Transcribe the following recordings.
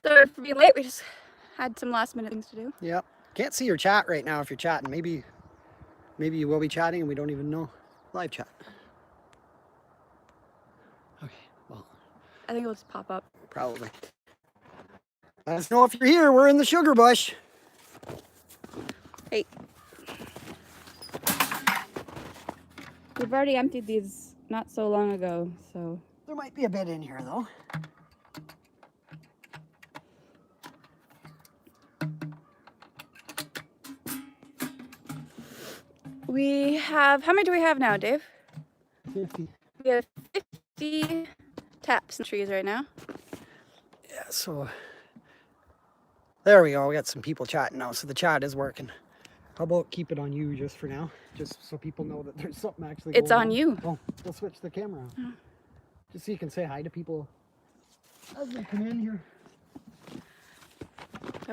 Sorry for being late. We just had some last minute things to do. Yep. Can't see your chat right now if you're chatting. Maybe you will be chatting and we don't even know. Live chat. Okay, well. I think it'll just pop up. Probably. Let us know if you're here. We're in the sugar bush. Hey. We've already emptied these not so long ago, so. There might be a bit in here though. We have, how many do we have now, Dave? 50. We have 50 taps in trees right now. Yeah, so there we go. We got some people chatting now, so the chat is working. How about keep it on you just for now, just so people know that there's something actually going on. It's on you. Oh, we'll switch the camera on. Just so you can say hi to people as they come in here.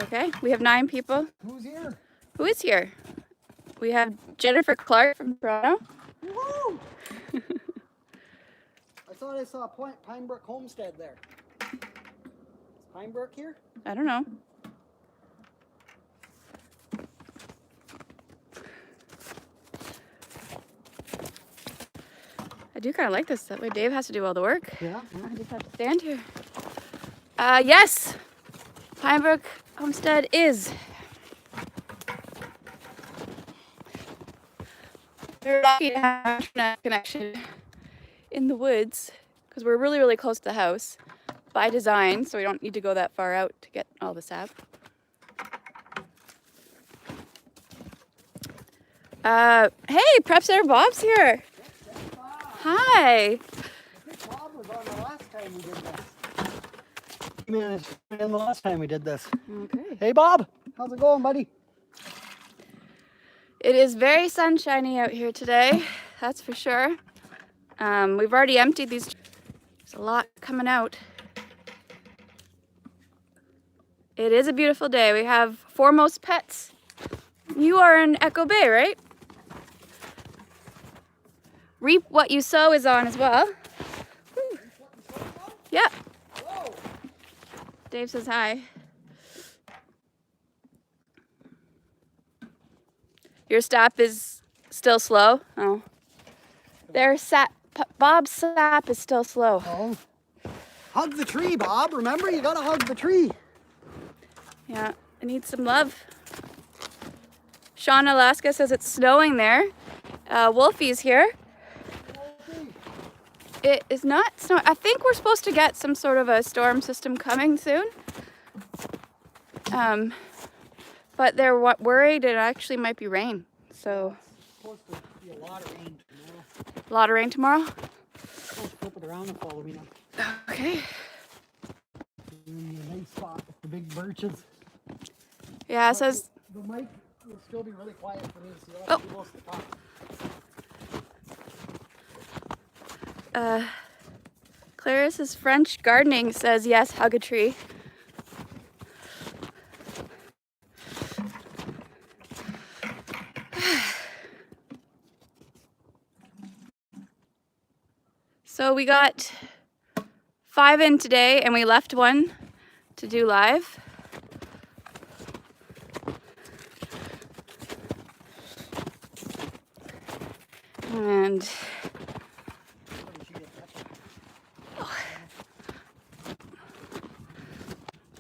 Okay, we have 9 people. Who's here? Who is here? We have Jennifer Clark from Toronto. Woo! I thought I saw Pinebrook Homestead there. Is Pinebrook here? I don't know. I do kind of like this. That way Dave has to do all the work. Yeah. I just have to stand here. Yes, Pinebrook Homestead is. We're lucky to have an internet connection in the woods because we're really, really close to the house by design, so we don't need to go that far out to get all the sap. Hey, Prep Center Bob's here. Hi. I think Bob was on the last time we did this. He managed to get in the last time we did this. Okay. Hey Bob, how's it going, buddy? It is very sunshiny out here today, that's for sure. We've already emptied these. There's a lot coming out. It is a beautiful day. We have Foremost Pets. You are in Echo Bay, right? Reap What You Sow is on as well. Whew. Yeah. Whoa. Dave says hi. Your sap is still slow? Oh. Their sap, Bob's sap is still slow. Oh. Hug the tree, Bob. Remember, you gotta hug the tree. Yeah, it needs some love. Sean, Alaska says it's snowing there. Wolfie's here. It is not snowing. I think we're supposed to get some sort of a storm system coming soon. But they're worried it actually might be rain. So. It's supposed to be a lot of rain tomorrow. A lot of rain tomorrow? Oh, flip it around and follow me now. Okay. In a nice spot with the big birches. Yeah, it says. The mic will still be really quiet for me, so you'll have to be close to the top. Clarissa's French gardening says yes, hug a tree. So we got 5 in today and we left 1 to do live. And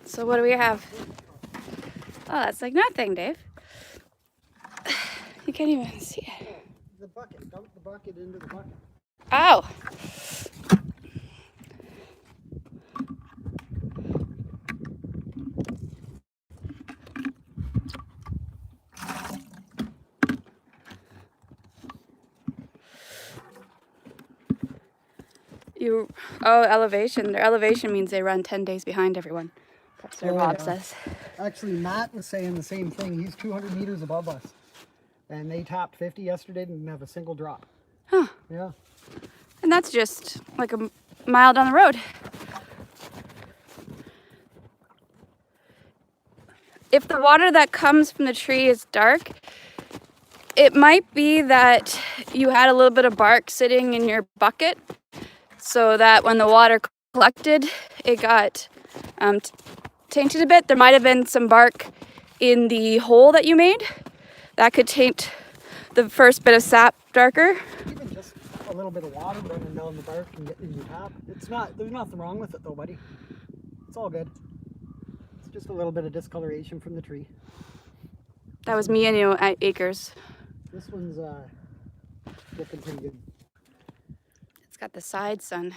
so what do we have? Oh, that's like nothing, Dave. You can't even see it. The bucket. Dump the bucket into the bucket. Ow! Elevation. Their elevation means they run 10 days behind everyone. That's what Bob says. Actually, Matt was saying the same thing. He's 200 meters above us. And they tapped 50 yesterday and didn't have a single drop. Huh. Yeah. And that's just like a mile down the road. If the water that comes from the tree is dark, it might be that you had a little bit of bark sitting in your bucket so that when the water collected, it got tainted a bit. There might have been some bark in the hole that you made. That could taint the first bit of sap darker. Even just a little bit of water running down the bark and getting in your tap. There's nothing wrong with it though, buddy. It's all good. It's just a little bit of discoloration from the tree. That was me and you at Acres. This one's looking pretty good. It's got the side sun.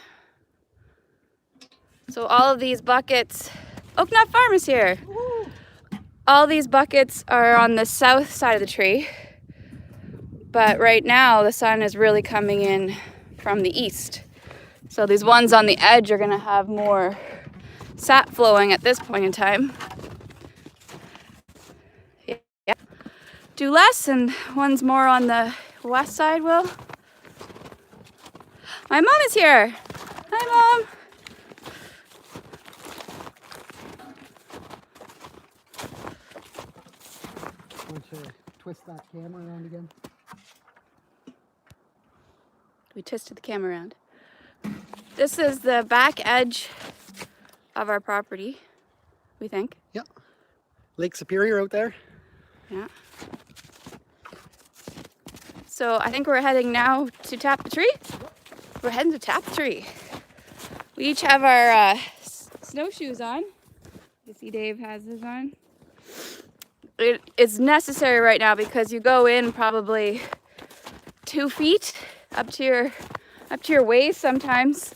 So all of these buckets, Oaknut Farm is here. Woo! All these buckets are on the south side of the tree. But right now the sun is really coming in from the east. So these ones on the edge are gonna have more sap flowing at this point in time. Yeah. Do less, and one's more on the west side, Will. My mom is here. Hi, Mom. Want to twist that camera around again? We twisted the camera around. This is the back edge of our property, we think. Yeah. Lake Superior out there. Yeah. So I think we're heading now to tap the tree. We're heading to tap the tree. We each have our snowshoes on. You see Dave has his on. It is necessary right now because you go in probably 2 feet up to your waist sometimes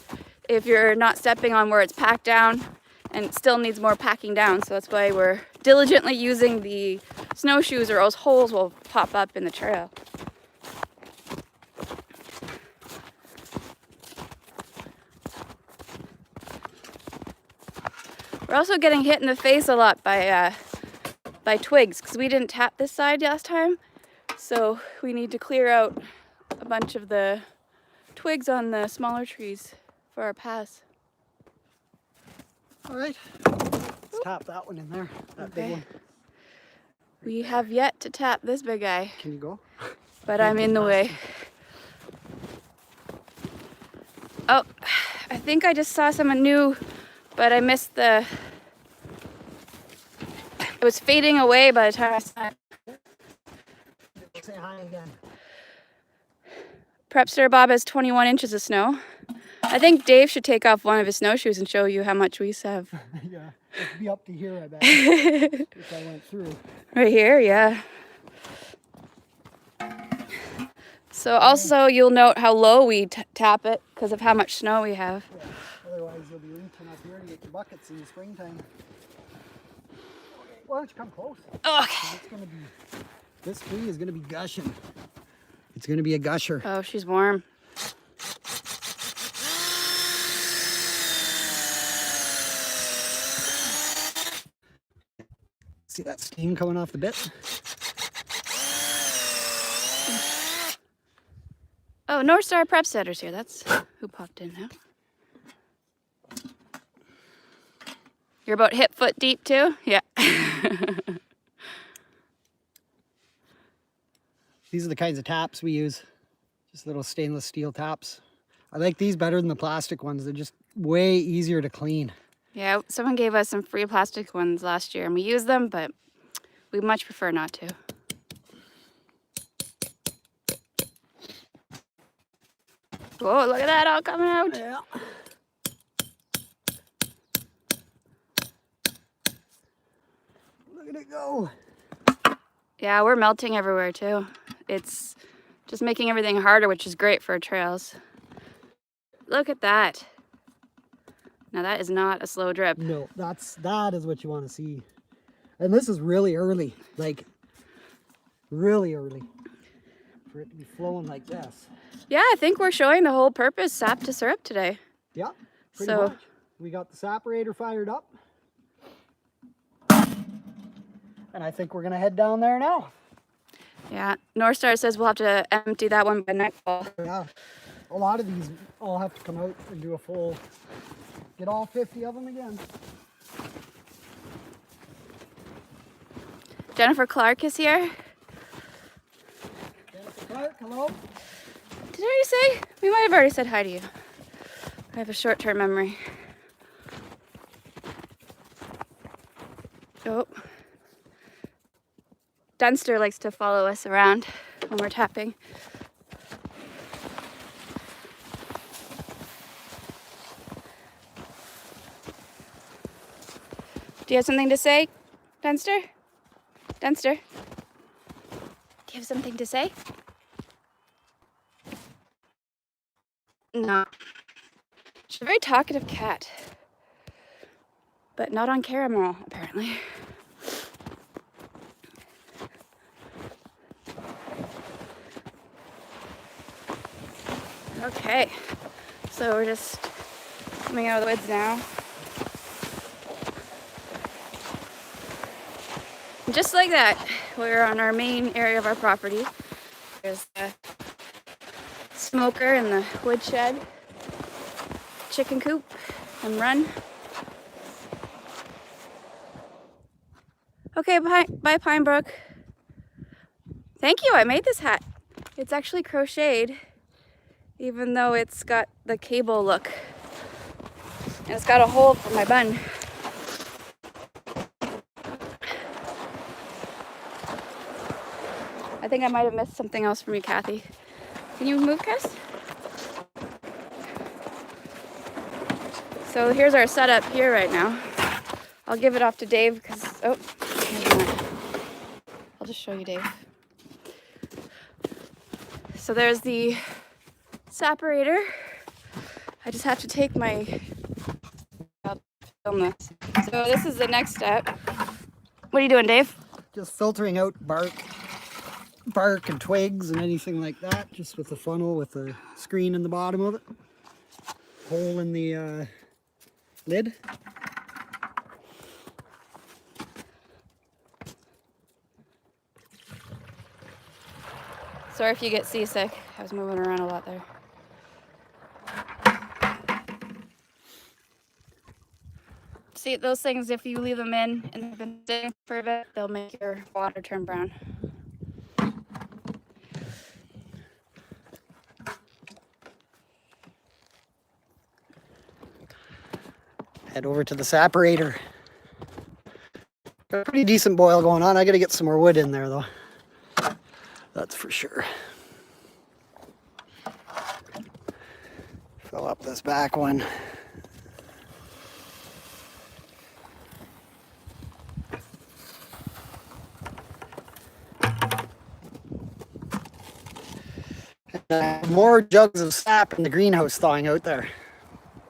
if you're not stepping on where it's packed down, and it still needs more packing down. So that's why we're diligently using the snowshoes, or else holes will pop up in the trail. We're also getting hit in the face a lot by twigs because we didn't tap this side last time. So we need to clear out a bunch of the twigs on the smaller trees for our paths. All right. Let's tap that one in there. That big one. We have yet to tap this big guy. Can you go? But I'm in the way. Oh, I think I just saw someone new, but I missed the... It was fading away by the time I saw it. Say hi again. Prepster Bob has 21 inches of snow. I think Dave should take off one of his snowshoes and show you how much we have. Yeah, it'd be up to here, I bet, if I went through. Right here, yeah. So also you'll note how low we tap it because of how much snow we have. Yeah, otherwise you'll be leaking up here to get your buckets in the springtime. Why don't you come close? Okay. It's gonna be, this tree is gonna be gushing. It's gonna be a gusher. Oh, she's warm. See that steam coming off the bit? Oh, North Star Prepsetter's here. That's who popped in now. You're about hip foot deep too? Yeah. These are the kinds of taps we use. Just little stainless steel taps. I like these better than the plastic ones. They're just way easier to clean. Yeah, someone gave us some free plastic ones last year and we used them, but we much prefer not to. Whoa, look at that all coming out. Yeah. Look at it go. Yeah, we're melting everywhere too. It's just making everything harder, which is great for trails. Look at that. Now that is not a slow drip. No, that is what you want to see. And this is really early, like really early for it to be flowing like this. Yeah, I think we're showing the whole purpose sap to syrup today. Yeah, pretty So- much. We got the Saporator fired up. And I think we're gonna head down there now. Yeah, North Star says we'll have to empty that one by nightfall. Yeah, a lot of these all have to come out and do a full, get all 50 of them again. Jennifer Clark is here. Jennifer Clark, hello. Did I already say? We might have already said hi to you. I have a short-term memory. Oh. Dunster likes to follow us around when we're tapping. Do you have something to say, Dunster? Dunster? Do you have something to say? No. She's a very talkative cat. But not on camera, apparently. Okay, so we're just coming out of the woods now. And just like that, we're on our main area of our property. There's the smoker and the woodshed, chicken coop, and run. Okay, bye Pine Brook. Thank you, I made this hat. It's actually crocheted, even though it's got the cable look. And it's got a hole for my bun. I think I might have missed something else from you, Kathy. Can you move, Cass? So here's our setup here right now. I'll give it off to Dave because, oh, I'll just show you Dave. So there's the Saporator. I just have to take my, I'll film this. So this is the next step. What are you doing, Dave? Just filtering out bark and twigs and anything like that, just with the funnel with the screen in the bottom of it. Hole in the lid. Sorry if you get seasick. I was moving around a lot there. See, those things, if you leave them in and they've been sitting for a bit, they'll make your water turn brown. Head over to the Saporator. Got a pretty decent boil going on. I gotta get some more wood in there though. That's for sure. Fill up this back one. More jugs of sap in the greenhouse thawing out there.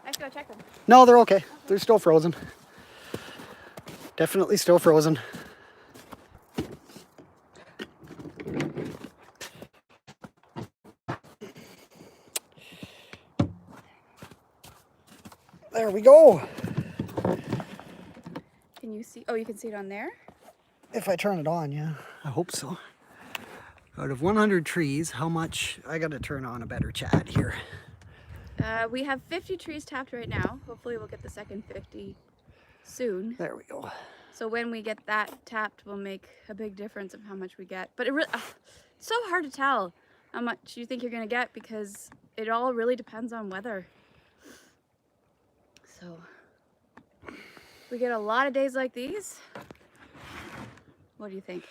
I have to go check them. No, they're okay. They're still frozen. Definitely still frozen. There we go. Can you see? Oh, you can see it on there? If I turn it on, yeah. I hope so. Out of 100 trees, how much? I gotta turn on a better chat here. We have 50 trees tapped right now. Hopefully we'll get the second 50 soon. There we go. So when we get that tapped, we'll make a big difference of how much we get. But it's so hard to tell how much you think you're gonna get because it all really depends on weather. So we get a lot of days like these. What do you think?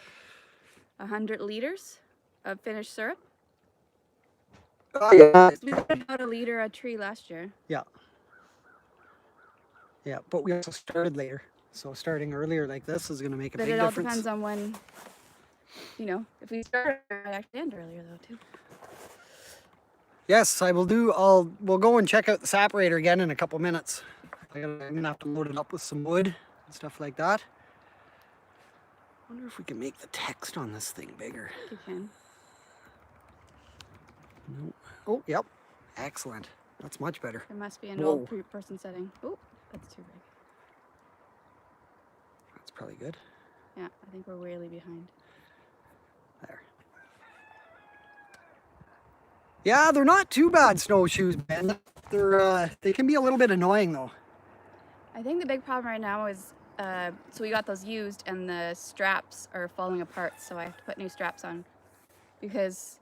100 liters of finished syrup? Oh, yeah. We got about a liter a tree last year. Yeah. Yeah, but we also started later. So starting earlier like this is going to make a big difference. But it all depends on when, you know, if we start, it might actually end earlier though too. Yes, I will do. We'll go and check out the Saporator again in a couple minutes. I'm going to have to load it up with some wood and stuff like that. I wonder if we can make the text on this thing bigger. You can. No. Oh, yep. Excellent. That's much better. There must be an old person setting. Oh, that's too big. That's probably good. Yeah, I think we're really behind. There. Yeah, they're not too bad snowshoes, Ben. They can be a little bit annoying though. I think the big problem right now is, so we got those used and the straps are falling apart, so I have to put new straps on because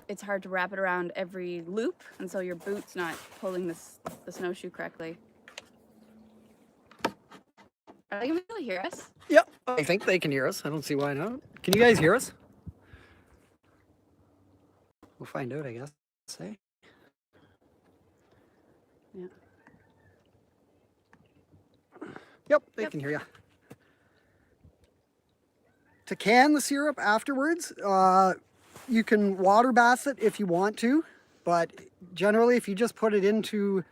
it's hard to wrap it around every loop, and so your boot's not pulling the snowshoe correctly. Are they gonna be able to hear us? Yep, I think they can hear us. I don't see why not. Can you guys hear us? We'll find out, I guess. Say. Yeah. Yep, they can hear you. To can the syrup afterwards, you can water bath it if you want to, but generally if you just put it into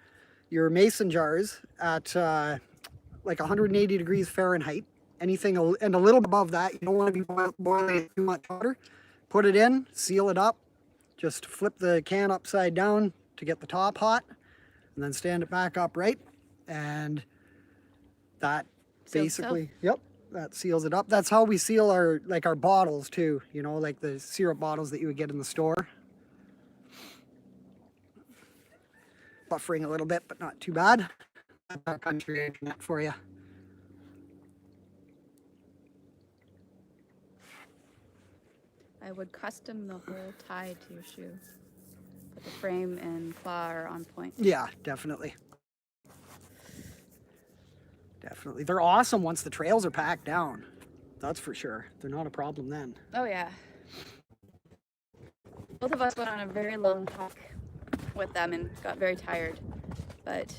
your mason jars at like 180 degrees Fahrenheit, anything and a little above that, you don't want to be boiling it too much water, put it in, seal it up, just flip the can upside down to get the top hot, and then stand it back upright, and that basically, yep, that seals it up. That's how we seal our bottles too, you know, like the syrup bottles that you would get in the store. Buffering a little bit, but not too bad. That's country internet for you. I would custom the whole tie to your shoe. But the frame and claw are on point. Yeah, definitely. Definitely. They're awesome once the trails are packed down. That's for sure. They're not a problem then. Oh yeah. Both of us went on a very long hike with them and got very tired. But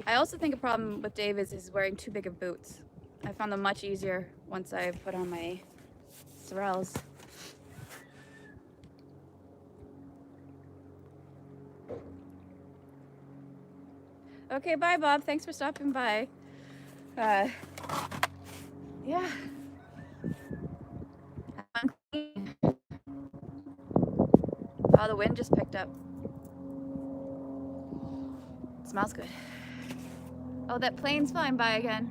I also think a problem with Dave is wearing too big of boots. I found them much easier once I put on my Sorels. Okay, bye Bob. Thanks for stopping by. Yeah. Oh, the wind just picked up. It smells good. Oh, that plane's flying by again.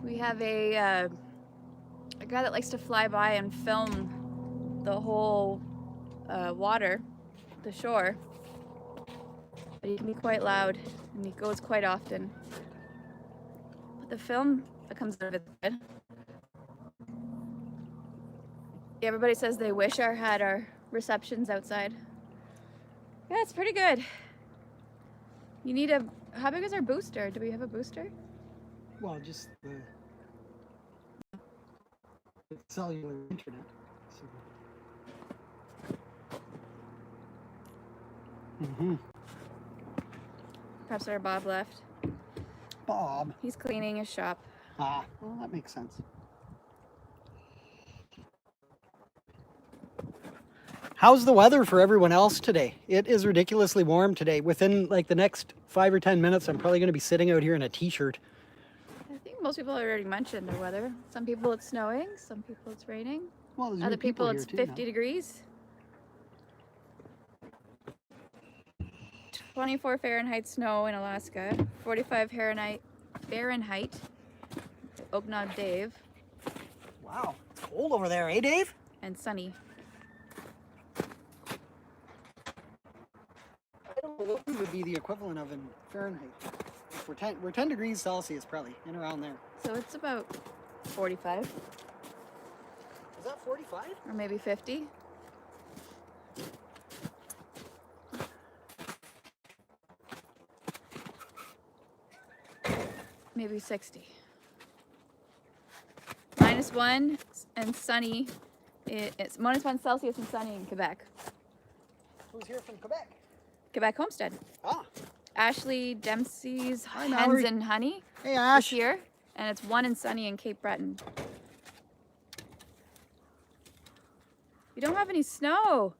We have a guy that likes to fly by and film the whole water, the shore. But he can be quite loud, and he goes quite often. But the film that comes out of it is good. Everybody says they wish our had our receptions outside. Yeah, it's pretty good. You need a, how big is our booster? Do we have a booster? Well, just the cellular internet. So. Perhaps our Bob left. Bob. He's cleaning his shop. Ah, well, that makes sense. How's the weather for everyone else today? It is ridiculously warm today. Within like the next 5 or 10 minutes, I'm probably going to be sitting out here in a t-shirt. I think most people already mentioned the weather. Some people it's snowing, some people it's raining. Well, there's other people here it's too 50 now. degrees. 24 Fahrenheit snow in Alaska. 45 Fahrenheit. Okanagan Dave. Wow, it's cold over there, eh, Dave? And sunny. I don't know what would be the equivalent of in Fahrenheit. If we're 10 degrees Celsius probably, in around there. So it's about 45. Is that 45? Or maybe 50. Maybe 60. -1 and sunny. It's -1 Celsius and sunny in Quebec. Who's here from Quebec? Quebec Homestead. Ah. Ashley Dempsey's Hi, Hens Mallory. and Honey Hey, is Ash. here. And it's 1 and sunny in Cape Breton. You don't have any snow.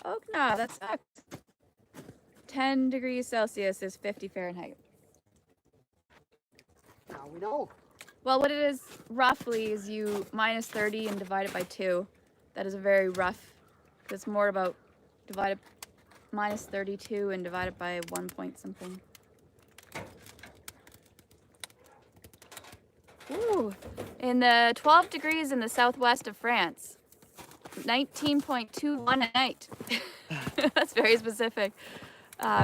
Oh, no, that sucks. 10 degrees Celsius is 50 Fahrenheit. Now we know. Well, what it is roughly is you -30 and divide it by 2. That is a very rough. It's more about divide -32 and divide it by 1 point something. Ooh, in the 12 degrees in the southwest of France. 19.21 at night. That's very specific.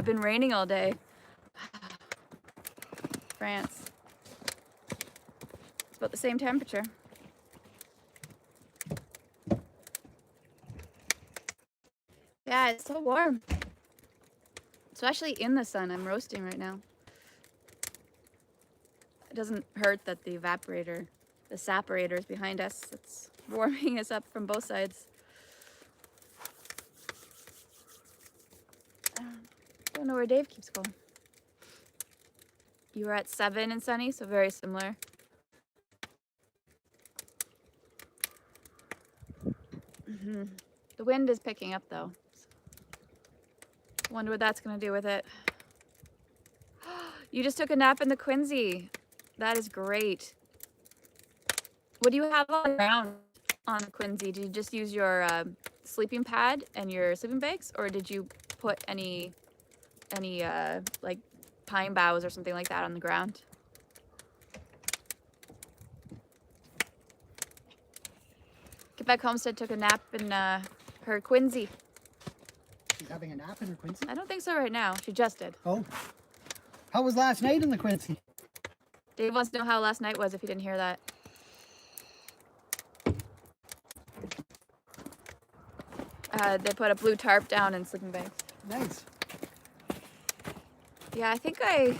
Been raining all day. France. It's about the same temperature. Yeah, it's so warm. Especially in the sun. I'm roasting right now. It doesn't hurt that the Saporator is behind us. It's warming us up from both sides. I don't know where Dave keeps going. You were at 7 and sunny, so very similar. The wind is picking up though. Wonder what that's gonna do with it. You just took a nap in the Quincy. That is great. What do you have on the ground on the Quincy? Did you just use your sleeping pad and your sleeping bags, or did you put any like pine boughs or something like that on the ground? Get Back Homestead took a nap in her Quincy. She's having a nap in her Quincy? I don't think so right now. She just did. Oh. How was last night in the Quincy? Dave wants to know how last night was if you didn't hear that. They put a blue tarp down and sleeping bags. Nice. Yeah, I think I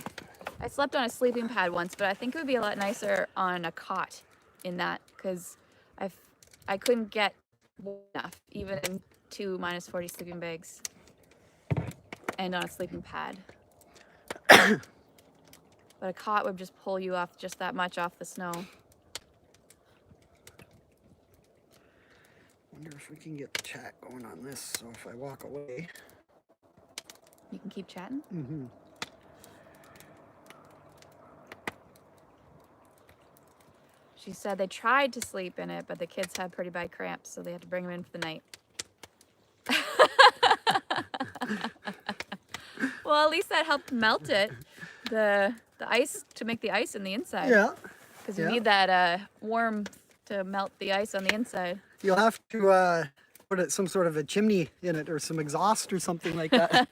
slept on a sleeping pad once, but I think it would be a lot nicer on a cot in that, because I couldn't get warm enough, even in 2 -40 sleeping bags and on a sleeping pad. But a cot would just pull you off just that much off the snow. Wonder if we can get the chat going on this, so if I walk away. You can keep chatting. Mm-hmm. She said they tried to sleep in it, but the kids had pretty bad cramps, so they had to bring them in for the night. Well, at least that helped melt it. The ice, to make the ice in the inside. Yeah. Because you need that warmth to melt the ice on the inside. You'll have to put some sort of a chimney in it or some exhaust or something like that.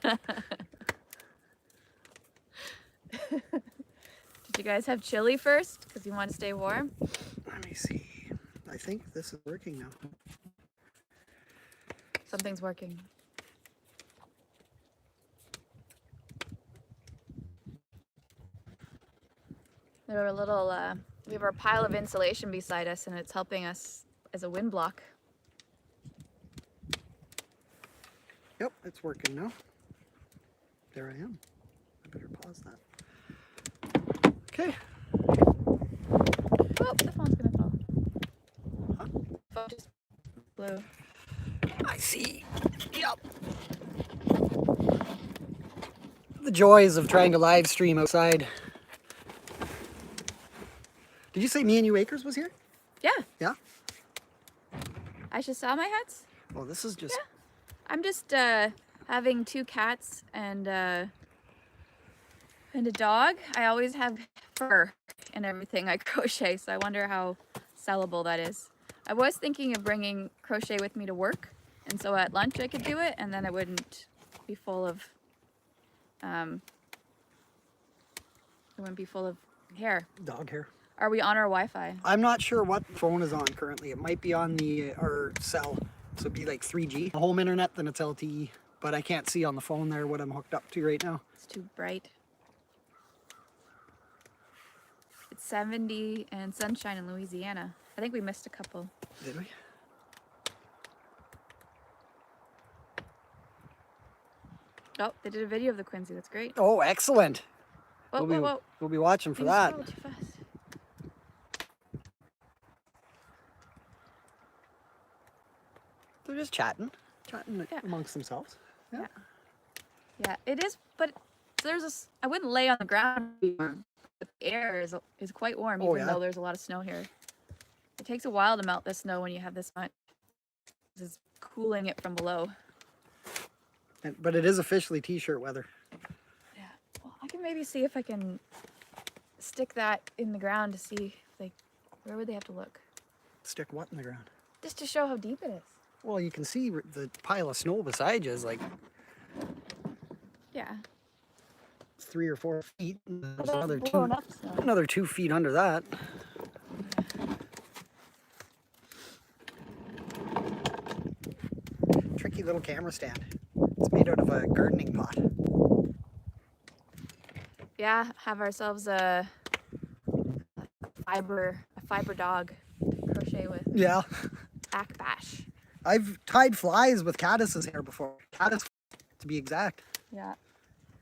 Did you guys have chili first? Because you want to stay warm? Let me see. I think this is working now. Something's working. We have a little, we have our pile of insulation beside us, and it's helping us as a wind block. Yep, it's working now. There I am. I better pause that. Okay. Oh, the phone's gonna fall. Huh? Phone just blew. I see. Yep. The joys of trying to live stream outside. Did you say Me and You Acres was here? Yeah. Yeah? I should sell my hats? Oh, this is just... Yeah. I'm just having 2 cats and a dog. I always have fur and everything I crochet, so I wonder how sellable that is. I was thinking of bringing crochet with me to work, and so at lunch I could do it, and then it wouldn't be full of hair. Dog hair. Are we on our Wi-Fi? I'm not sure what phone is on currently. It might be on our cell, so it'd be like 3G. The home internet, then it's LTE, but I can't see on the phone there what I'm hooked up to right now. It's too bright. It's 70 and sunshine in Louisiana. I think we missed a couple. Did we? Oh, they did a video of the Quincy. That's great. Oh, excellent. Whoa, whoa. We'll be watching for You that. scrolled too fast. They're just chatting amongst themselves. Yeah. Yeah, it is, but I wouldn't lay on the ground. The air is quite warm, even though there's a lot of snow here. It takes a while to melt the snow when you have this much. This is cooling it from below. But it is officially t-shirt weather. Yeah. Well, I can maybe see if I can stick that in the ground to see, like, where would they have to look? Stick what in the ground? Just to show how deep it is. Well, you can see the pile of snow beside you is like... Yeah. 3 or 4 feet. And there's Well, another 2 feet under that. Tricky little camera stand. It's made out of a gardening pot. Yeah, have ourselves a fiber dog to crochet with. Yeah. Akbash. I've tied flies with caddis's hair before. Caddis, to be exact. Yeah.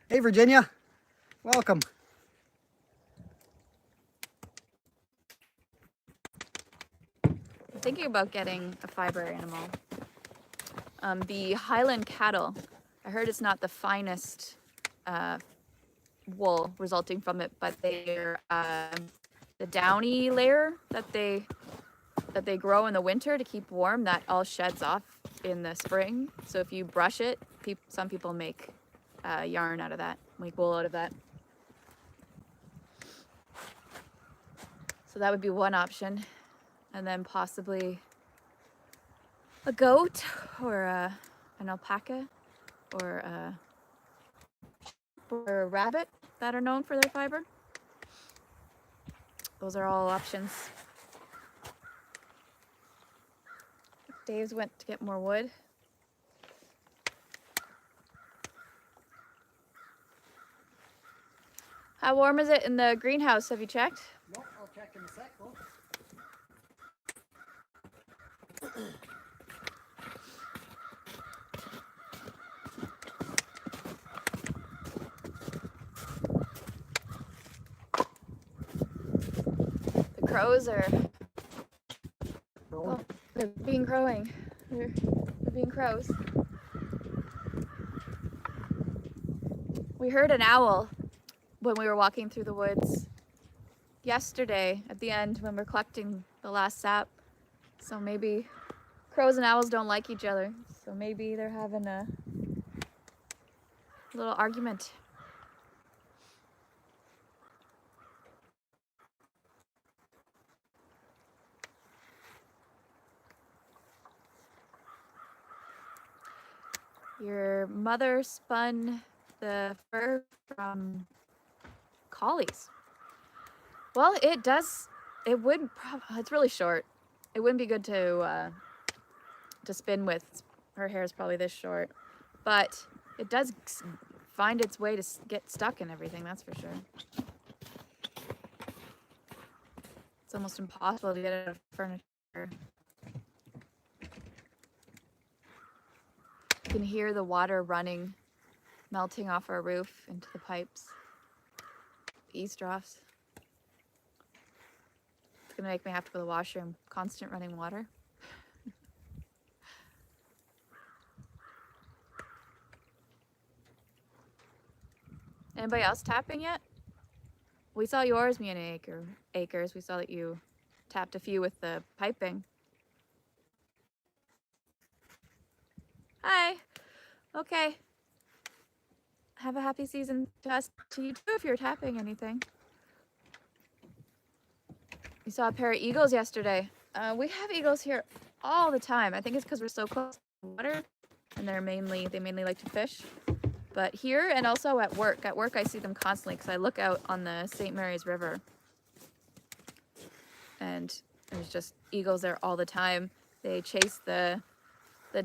Hey, Virginia. Welcome. I'm thinking about getting a fiber animal. The Highland cattle. I heard it's not the finest wool resulting from it, but they're the downy layer that they grow in the winter to keep warm, that all sheds off in the spring. So if you brush it, some people make yarn out of that, make wool out of that. So that would be one option. And then possibly a goat or an alpaca or a rabbit that are known for their fiber. Those are all options. Dave's went to get more wood. How warm is it in the greenhouse? Have you checked? Nope, I'll check in a sec. Well. The crows are... Oh, they're being crowing. They're being crows. We heard an owl when we were walking through the woods yesterday at the end when we're collecting the last sap. So maybe crows and owls don't like each other. So maybe they're having a little argument. Your mother spun the fur from collies. Well, it's really short. It wouldn't be good to spin with. Her hair is probably this short, but it does find its way to get stuck in everything, that's for sure. It's almost impossible to get it out of furniture. You can hear the water running, melting off our roof into the pipes. Eaves troughs. It's gonna make me have to go to the washroom. Constant running water. Anybody else tapping yet? We saw yours, me and Acres. We saw that you tapped a few with the piping. Hi. Okay. Have a happy season to you too if you're tapping anything. We saw a pair of eagles yesterday. We have eagles here all the time. I think it's because we're so close to the water and they mainly like to fish. But here and also at work. At work I see them constantly because I look out on the St. Mary's River. And there's just eagles there all the time. They chase the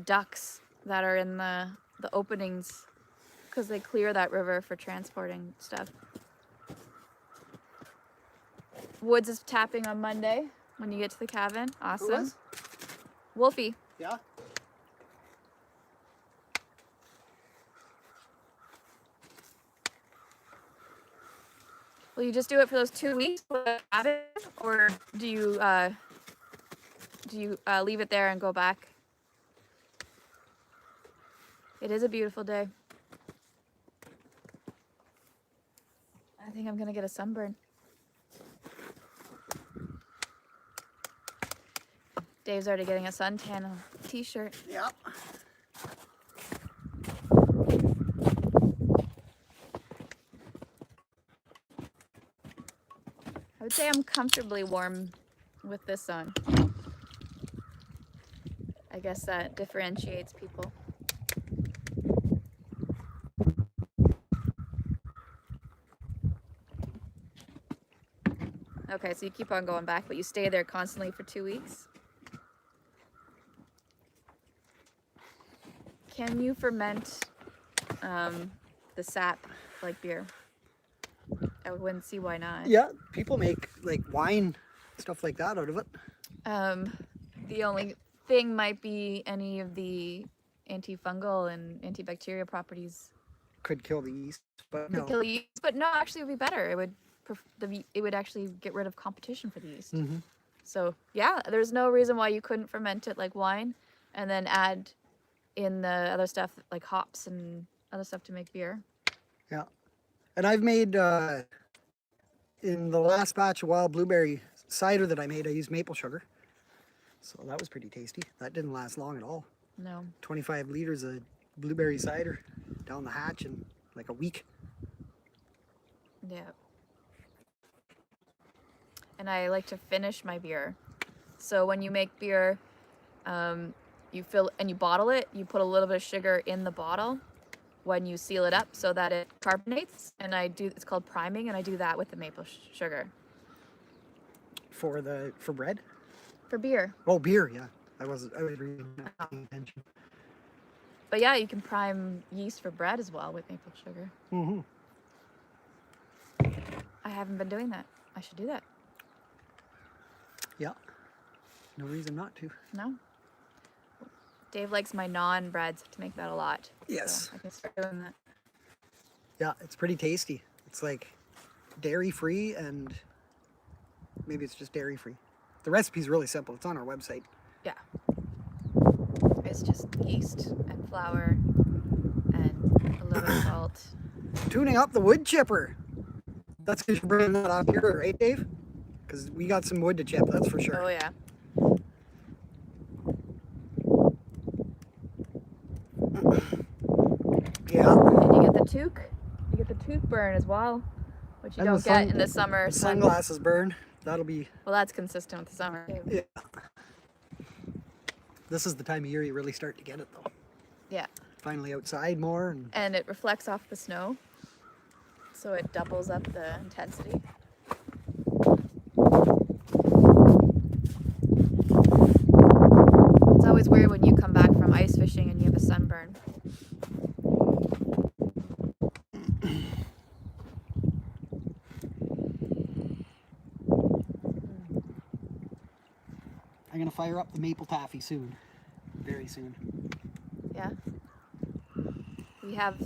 ducks that are in the openings because they clear that river for transporting stuff. Woods is tapping on Monday when you get to the cabin. Awesome. Who was? Wolfie. Yeah. Will you just do it for those 2 weeks for the cabin, or do you leave it there and go back? It is a beautiful day. I think I'm gonna get a sunburn. Dave's already getting a suntan on a t-shirt. Yeah. I would say I'm comfortably warm with this on. I guess that differentiates people. Okay, so you keep on going back, but you stay there constantly for 2 weeks? Can you ferment the sap like beer? I wouldn't see why not. Yeah, people make like wine stuff like that out of it. The only thing might be any of the antifungal and antibacterial properties Could kill the yeast, but could no. kill the yeast, but no, actually it would be better. It would actually get rid of competition for the yeast. Mm-hmm. So yeah, there's no reason why you couldn't ferment it like wine, and then add in the other stuff like hops and other stuff to make beer. Yeah, and I've made in the last batch of wild blueberry cider that I made, I used maple sugar, so that was pretty tasty. That didn't last long at all. No. 25 liters of blueberry cider down the hatch in like a week. Yeah. And I like to finish my beer. So when you make beer, you fill and you bottle it, you put a little bit of sugar in the bottle when you seal it up so that it carbonates. And it's called priming, and I do that with the maple sugar. For bread? For beer. Oh, beer, yeah. I was really paying attention. But yeah, you can prime yeast for bread as well with maple sugar. Mm-hmm. I haven't been doing that. I should do that. Yeah. No reason not to. No. Dave likes my non-breads to make that a lot. Yes. So I can start doing that. Yeah, it's pretty tasty. It's like dairy-free, and maybe it's just dairy-free. The recipe's really simple. It's on our website. Yeah. It's just yeast and flour and a little bit of salt. Tuning up the wood chipper. That's because you're bringing that up here, right, Dave? Because we got some wood to chip, that's for sure. Oh, yeah. Yeah. And you get the toque. You get the tooth burn as well, which you And don't get in the summer. Sunglasses burn. That'll be... Well, that's consistent with the summer. Yeah. This is the time of year you really start to get it, though. Yeah. Finally outside more. And it reflects off the snow, so it doubles up the intensity. It's always weird when you come back from ice fishing and you have a sunburn. I'm going to fire up the maple taffy soon. Very soon. Yeah. We have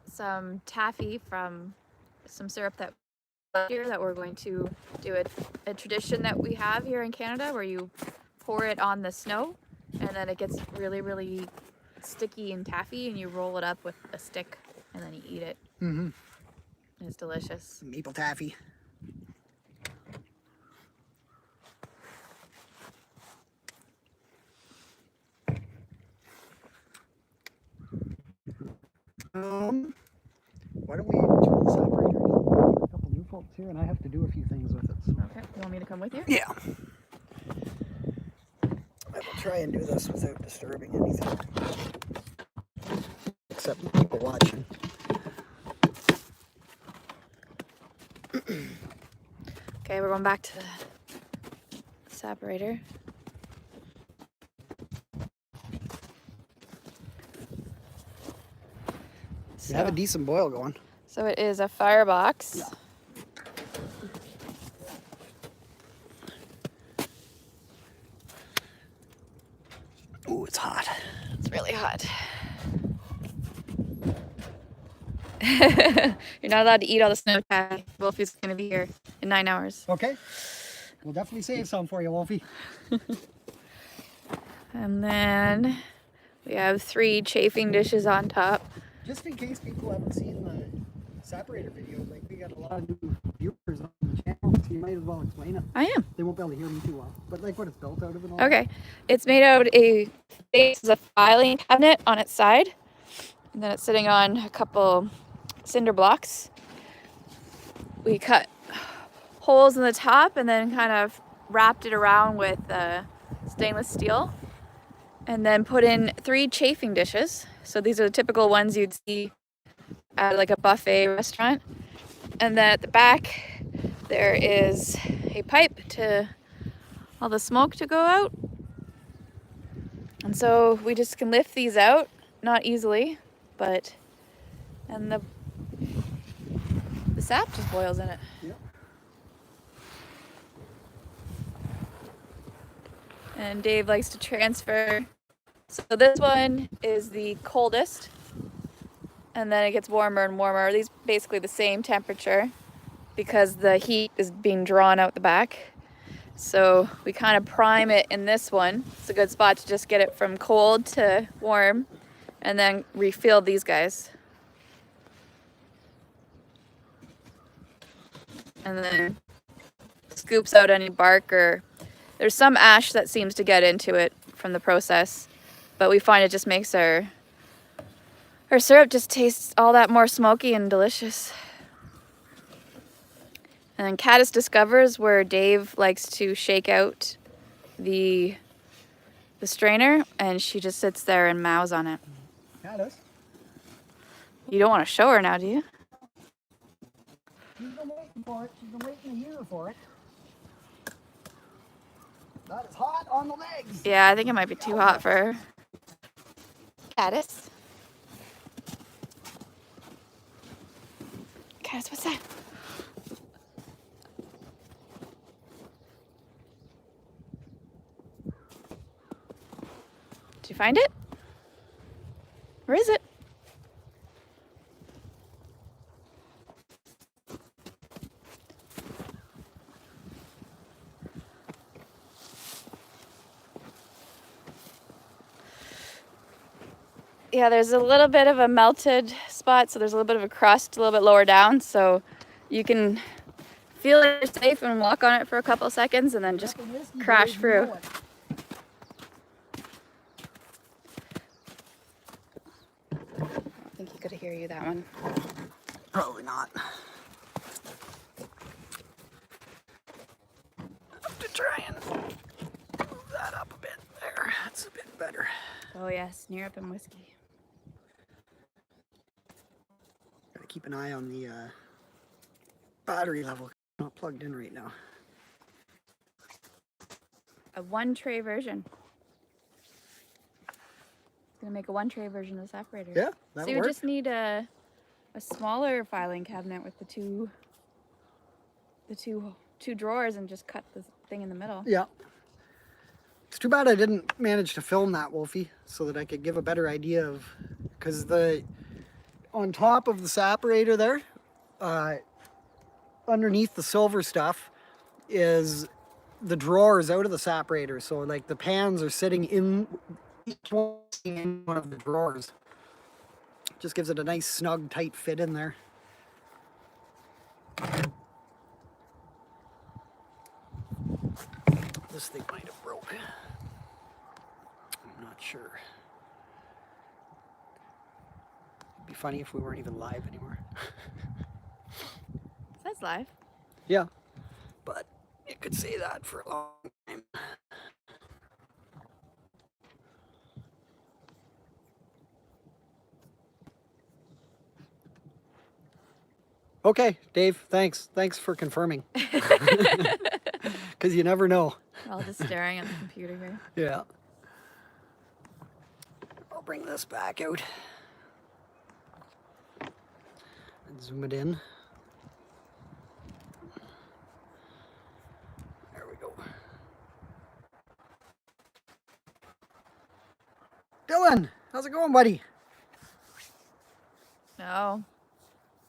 some taffy from some syrup that we're going to do a tradition that we have here in Canada where you pour it on the snow and then it gets really, really sticky and taffy and you roll it up with a stick and then you eat it. Mm-hmm. And it's delicious. Maple taffy. Why don't we turn the separator on? A couple new folks here, and I have to do a few things with it. So. Okay, you want me to come with you? Yeah. I will try and do this without disturbing anything. Except the people watching. Okay, we're going back to the Saporator. You have a decent boil going. So it is a firebox. Yeah. Ooh, it's hot. It's really hot. You're not allowed to eat all the snow taffy. Wolfie's going to be here in 9 hours. Okay. We'll definitely save some for you, Wolfie. And then we have 3 chafing dishes on top. Just in case people haven't seen the Saporator video, like we got a lot of new viewers on the channel, so you might as well explain it. I am. They won't be able to hear me too well, but like what it's built out of and all. Okay. It's made out a base is a filing cabinet on its side. And then it's sitting on a couple cinder blocks. We cut holes in the top and then kind of wrapped it around with stainless steel. And then put in 3 chafing dishes. So these are the typical ones you'd see at like a buffet restaurant. And then at the back, there is a pipe to all the smoke to go out. And so we just can lift these out, not easily, but, and the sap just boils in it. Yep. And Dave likes to transfer. So this one is the coldest. And then it gets warmer and warmer. These basically the same temperature because the heat is being drawn out the back. So we kind of prime it in this one. It's a good spot to just get it from cold to warm and then refill these guys. And then scoops out any bark, or there's some ash that seems to get into it from the process, but we find it just makes our syrup just tastes all that more smoky and delicious. And then Caddis discovers where Dave likes to shake out the strainer, and she just sits there and mows on it. Caddis? You don't want to show her now, do you? She's been waiting for it. She's been waiting a year for it. That is hot on the legs. Yeah, I think it might be too hot for her. Caddis? Caddis, what's that? Did you find it? Where is it? Yeah, there's a little bit of a melted spot, so there's a little bit of a crust a little bit lower down, so you can feel like you're safe and walk on it for a couple seconds and then just crash through. I don't think he could hear you that one. Probably not. Have to try and move that up a bit there. That's a bit better. Oh yes, near up in whiskey. Gotta keep an eye on the battery level. Not plugged in right now. A one tray version. Gonna make a one tray version of the Saporator. Yeah, that So you works. just need a smaller filing cabinet with the two drawers and just cut the thing in the middle. Yeah. It's too bad I didn't manage to film that, Wolfie, so that I could give a better idea of, because on top of the Saporator there, underneath the silver stuff is the drawers out of the Saporator. So like the pans are sitting in each one in one of the drawers. Just gives it a nice snug tight fit in there. This thing might have broke. I'm not sure. It'd be funny if we weren't even live anymore. It says live. Yeah, but you could say that for a long time. Okay, Dave, thanks. Thanks for confirming. Because you never know. We're all just staring at the computer here. Yeah. I'll bring this back out. And zoom it in. There we go. Dylan, how's it going, buddy? No.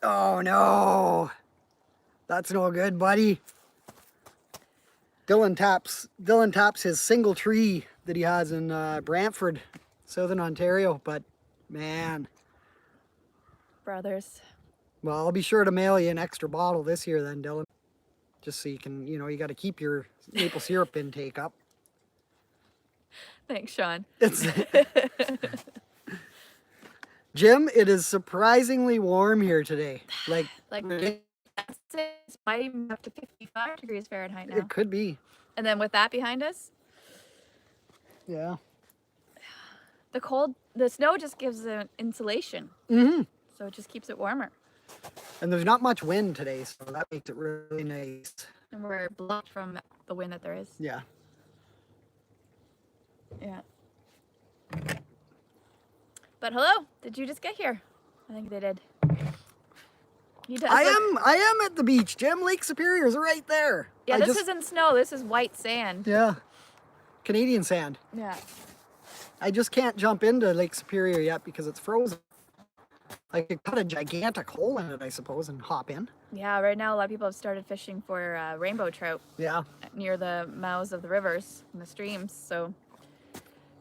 Oh no, that's no good, buddy. Dylan taps his single tree that he has in Brantford, Southern Ontario, but man. Brothers. Well, I'll be sure to mail you an extra bottle this year then, Dylan. Just so you can, you got to keep your maple syrup intake up. Thanks, Sean. Jim, it is surprisingly warm here today. Like it might even up to 55 degrees Fahrenheit now. it could be. And then with that behind us, Yeah. the snow just gives an insulation. Mm-hmm. So it just keeps it warmer. And there's not much wind today, so that makes it really nice. And we're blocked from the wind that there is. Yeah. Yeah. But hello, did you just get here? I think they did. He does I am at the beach, Jim. Lake Superior's right there. Yeah, this isn't snow. This is white sand. Yeah. Canadian sand. Yeah. I just can't jump into Lake Superior yet because it's frozen. I could cut a gigantic hole in it, I suppose, and hop in. Yeah, right now a lot of people have started fishing for rainbow trout Yeah. near the mouths of the rivers and the streams. So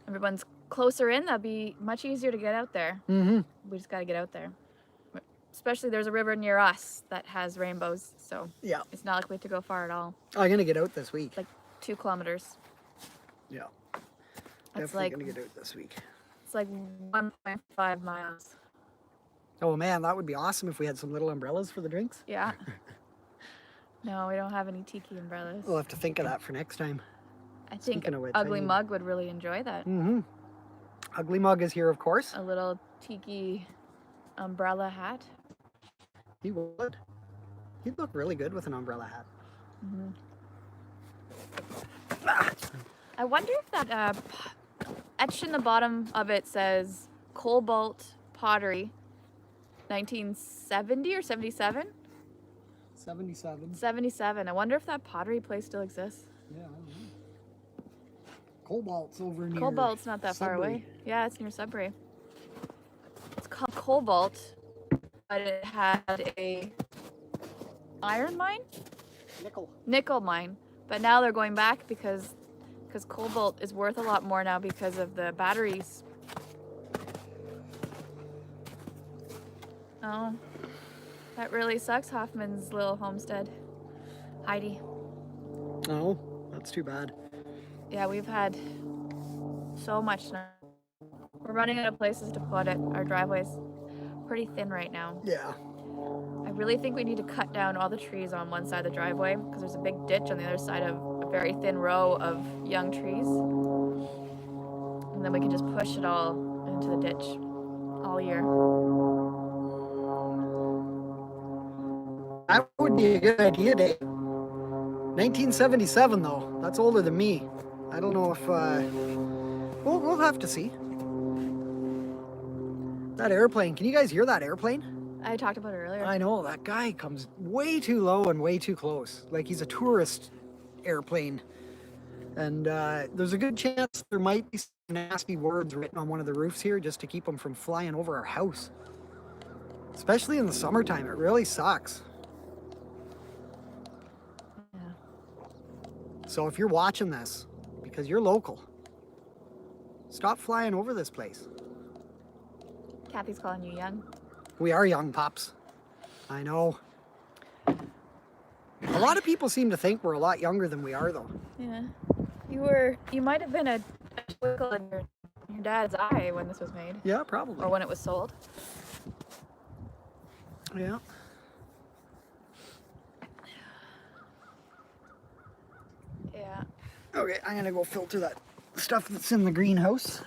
everyone's closer in, that'd be much easier to get out there. Mm-hmm. We just got to get out there. Especially there's a river near us that has rainbows, so Yeah. it's not like we have to go far at all. I'm gonna get out this week. Like 2 kilometers. Yeah. It's Definitely like gonna get out this week. it's like 1.5 miles. Oh man, that would be awesome if we had some little umbrellas for the drinks. Yeah. No, we don't have any tiki umbrellas. We'll have to think of that for next time. I think speaking of which, Ugly Mug would really enjoy that. Mm-hmm. Ugly Mug is here, of course. A little tiki umbrella hat. He would. He'd look really good with an umbrella hat. I wonder if that etched in the bottom of it says Cobalt Pottery, 1970 or 77? 77. 77. I wonder if that pottery place still exists. Yeah, I don't know. Cobalt's over near Cobalt's not that far Sudbury. away. Yeah, it's near Sudbury. It's called Cobalt, but it had a iron mine? Nickel. Nickel mine. But now they're going back because cobalt is worth a lot more now because of the batteries. Oh, that really sucks, Hoffman's little homestead. Heidi. Oh, that's too bad. Yeah, we've had so much snow. We're running out of places to put it. Our driveway's pretty thin right now. Yeah. I really think we need to cut down all the trees on one side of the driveway because there's a big ditch on the other side of a very thin row of young trees. And then we can just push it all into the ditch all year. That would be a good idea, Dave. 1977, though. That's older than me. I don't know if, we'll have to see. That airplane, can you guys hear that airplane? I talked about it earlier. I know, that guy comes way too low and way too close. Like he's a tourist airplane. And there's a good chance there might be some nasty words written on one of the roofs here just to keep them from flying over our house. Especially in the summertime, it really sucks. Yeah. So if you're watching this, because you're local, stop flying over this place. Kathy's calling you young. We are young pups. I know. A lot of people seem to think we're a lot younger than we are, though. Yeah. You might have been a twinkle in your dad's eye when this was made. Yeah, probably. Or when it was sold. Yeah. Yeah. Okay, I'm gonna go filter that stuff that's in the greenhouse.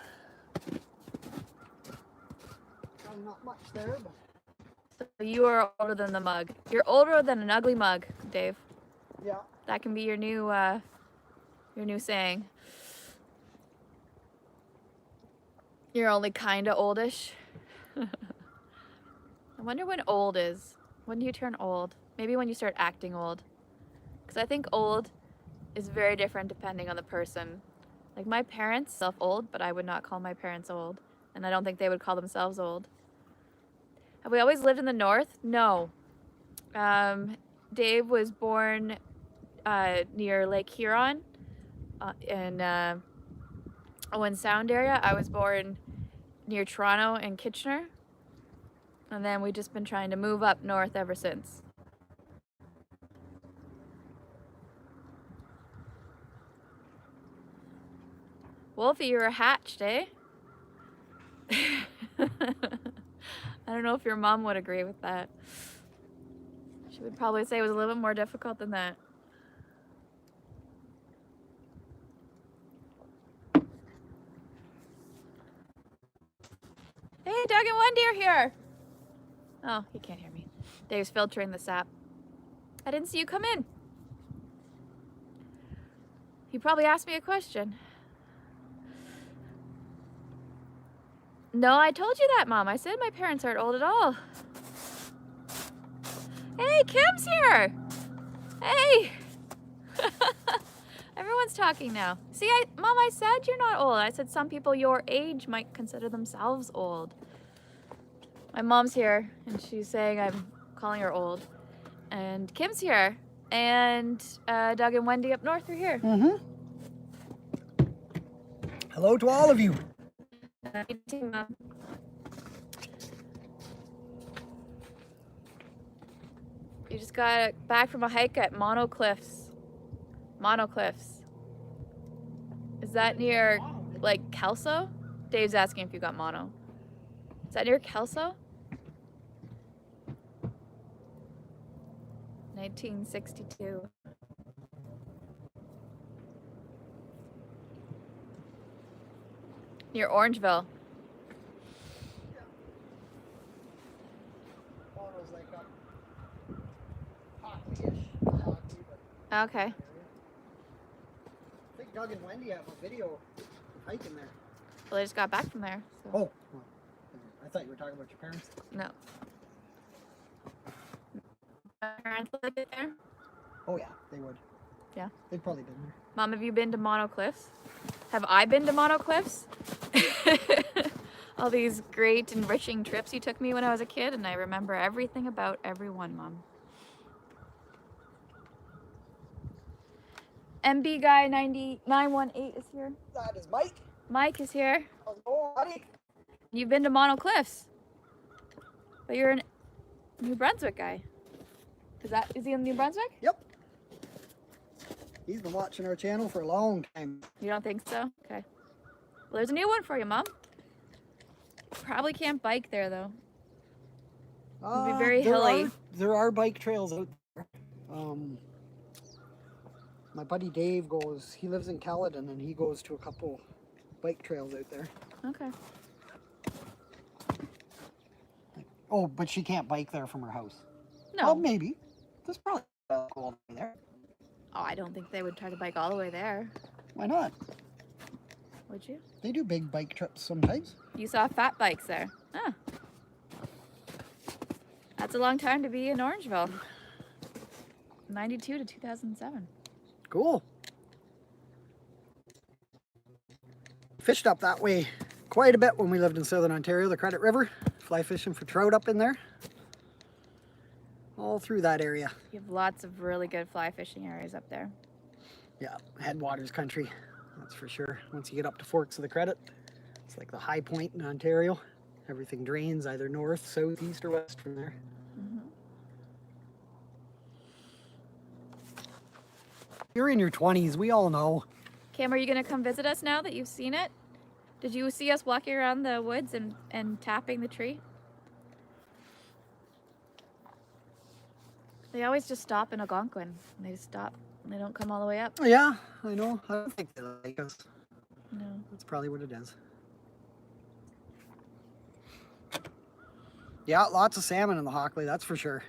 Not much there, but... So you are older than the mug. You're older than an ugly mug, Dave. Yeah. That can be your new saying. You're only kinda oldish. I wonder when old is. When do you turn old? Maybe when you start acting old. Because I think old is very different depending on the person. Like my parents, self-old, but I would not call my parents old. And I don't think they would call themselves old. Have we always lived in the north? No. Dave was born near Lake Huron in Owen Sound area. I was born near Toronto and Kitchener. And then we've just been trying to move up north ever since. Wolfie, you were hatched, eh? I don't know if your mom would agree with that. She would probably say it was a little bit more difficult than that. Hey, Doug and Wendy are here. Oh, he can't hear me. Dave's filtering the sap. I didn't see you come in. You probably asked me a question. No, I told you that, Mom. I said my parents aren't old at all. Hey, Kim's here. Hey. Everyone's talking. talking now. See, Mom, I said you're not old. I said some people your age might consider themselves old. My mom's here, and she's saying I'm calling her old. And Kim's here, and Doug and Wendy up north are here. Mm-hmm. Hello to all of you. You too, Mom. You just got back from a hike at Mono Cliffs. Mono Cliffs. Is that near, like, Kelso? Dave's asking if you got mono. Is that near Kelso? 1962. Near Orangeville. Okay. I think Doug and Wendy have a video hiking there. Well, they just got back from there. So. Oh, well, I thought you were talking about your parents. No. Parents live there? Oh yeah, they would. Yeah. They've probably been there. Mom, have you been to Mono Cliffs? Have I been to Mono Cliffs? All these great enriching trips you took me when I was a kid, and I remember everything about every one, Mom. MB guy 918 is here. That is Mike. Mike is here. How's it going, buddy? You've been to Mono Cliffs, but you're a New Brunswick guy. Is he in New Brunswick? Yep. He's been watching our channel for a long time. You don't think so? Okay. Well, there's a new one for you, Mom. Probably can't bike there though. It'd be very hilly. There are bike trails out there. My buddy Dave goes, he lives in Caledon, and he goes to a couple bike trails out there. Okay. Oh, but she can't bike there from her house. No. Well, maybe. There's probably a go all the way there. Oh, I don't think they would try to bike all the way there. Why not? Would you? They do big bike trips sometimes. You saw fat bikes there. Ah. That's a long time to be in Orangeville. 92 to 2007. Cool. Fished up that way quite a bit when we lived in Southern Ontario, the Credit River. Fly fishing for trout up in there. All through that area. You have lots of really good fly fishing areas up there. Yeah, headwaters country, that's for sure. Once you get up to Forks of the Credit, it's like the high point in Ontario. Everything drains either north, south, east, or west from there. Mm-hmm. You're in your 20s, we all know. Cam, are you going to come visit us now that you've seen it? Did you see us walking around the woods and tapping the tree? They always just stop in Algonquin. They just stop. They don't come all the way up. Yeah, I know. I don't think they like us. No. That's probably what it is. Yeah, lots of salmon in the Hockley, that's for sure.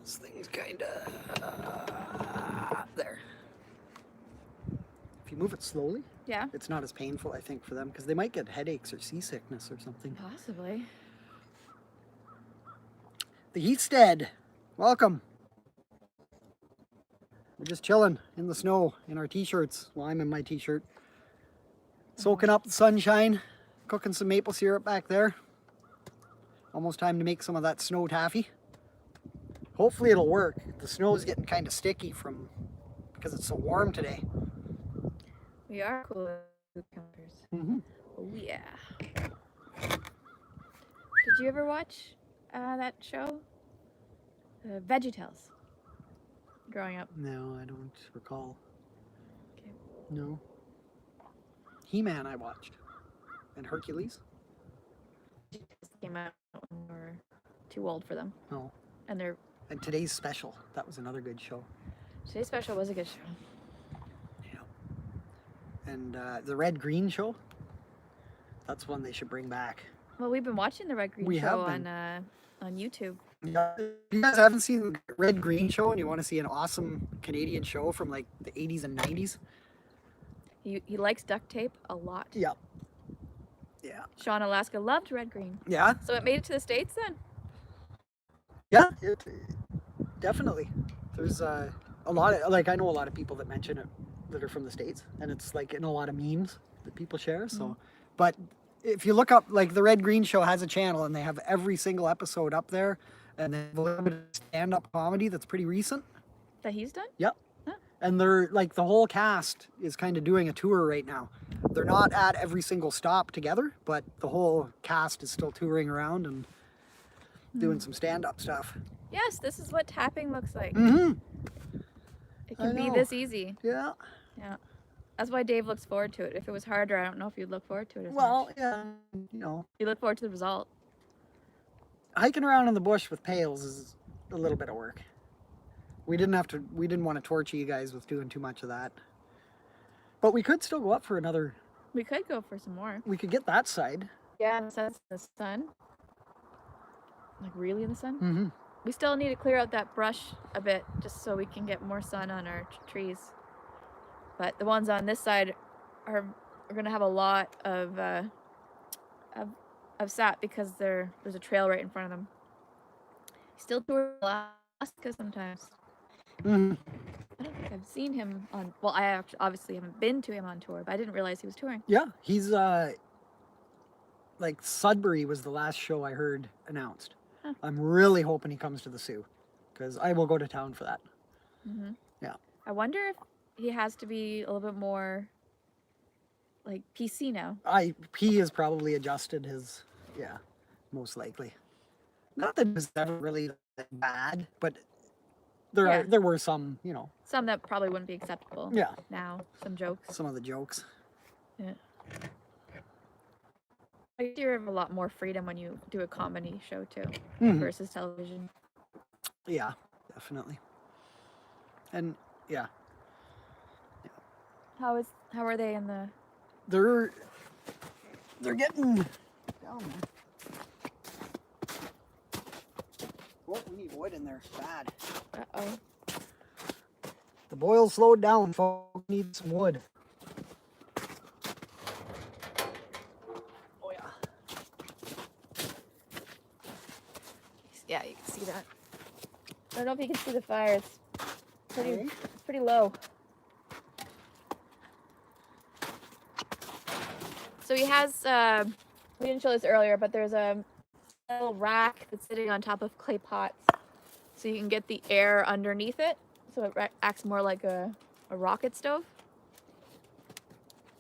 This thing's kinda there. If you move it slowly, Yeah. it's not as painful, I think, for them, because they might get headaches or seasickness or something. Possibly. The Heathstead, welcome. We're just chilling in the snow in our t-shirts. Well, I'm in my t-shirt. Soaking up the sunshine, cooking some maple syrup back there. Almost time to make some of that snow taffy. Hopefully it'll work. The snow is getting kind of sticky because it's so warm today. We are cool counters. Mm-hmm. Oh yeah. Did you ever watch that show? VeggieTales. Growing up. No, I don't recall. Okay. No. He-Man I watched. And Hercules. Just came out when we were too old for them. No. And they're And Today's Special. That was another good show. Today's Special was a good show. Yeah. And the Red Green Show. That's one they should bring back. Well, we've been watching the Red Green We Show have been. on YouTube. Yeah. If you guys haven't seen the Red Green Show and you want to see an awesome Canadian show from like the 80s and 90s. He likes duct tape a lot. Yeah. Yeah. Sean Alaska loved Red Green. Yeah. So it made it to the States then? Yeah. Definitely. There's a lot of, like, I know a lot of people that mention it that are from the States, and it's like in a lot of memes that people share. So, but if you look up, like, the Red Green Show has a channel, and they have every single episode up there, and they have a little bit of stand-up comedy that's pretty recent. That he's done? Yep. Huh. And they're like, the whole cast is kind of doing a tour right now. They're not at every single stop together, but the whole cast is still touring around and doing some stand-up stuff. Yes, this is what tapping looks like. Mm-hmm. It can I be know. this easy. Yeah. Yeah. That's why Dave looks forward to it. If it was harder, I don't know if you'd look forward to it as Well, much. yeah, you know, You look forward to the result. hiking around in the bush with pails is a little bit of work. We didn't want to torture you guys with doing too much of that. But we could still go up for another, We could go for some more. we could get that side. Yeah, in the sense the sun. Like really in the sun? Mm-hmm. We still need to clear out that brush a bit just so we can get more sun on our trees. But the ones on this side are going to have a lot of sap because there's a trail right in front of them. Still tour Alaska sometimes. Mm-hmm. I don't think I've seen him on. Well, I obviously haven't been to him on tour, but I didn't realize he was touring. Yeah, he's like, Sudbury was the last show I heard announced. Huh. I'm really hoping he comes to the Sioux, because I will go to town for that. Mm-hmm. Yeah. I wonder if he has to be a little bit more like PC now. He has probably adjusted his, yeah, most likely. Not that it was ever really that bad, but there were some, you know. Some that probably wouldn't be acceptable. Yeah. Now, some jokes. Some of the jokes. Yeah. I guess you have a lot more freedom when you do a comedy show too, Mhm. versus television. Yeah, definitely. And yeah, How are they in the? they're getting down there. Oh, we need wood in there bad. Oh. The boil slowed down, folks. We need some wood. Oh yeah. Yeah, you can see that. I don't know if you can see the fire. It's Okay. pretty low. So he has. We didn't show this earlier, but there's a little rack that's sitting on top of clay pots, so you can get the air underneath it. So it acts more like a rocket stove.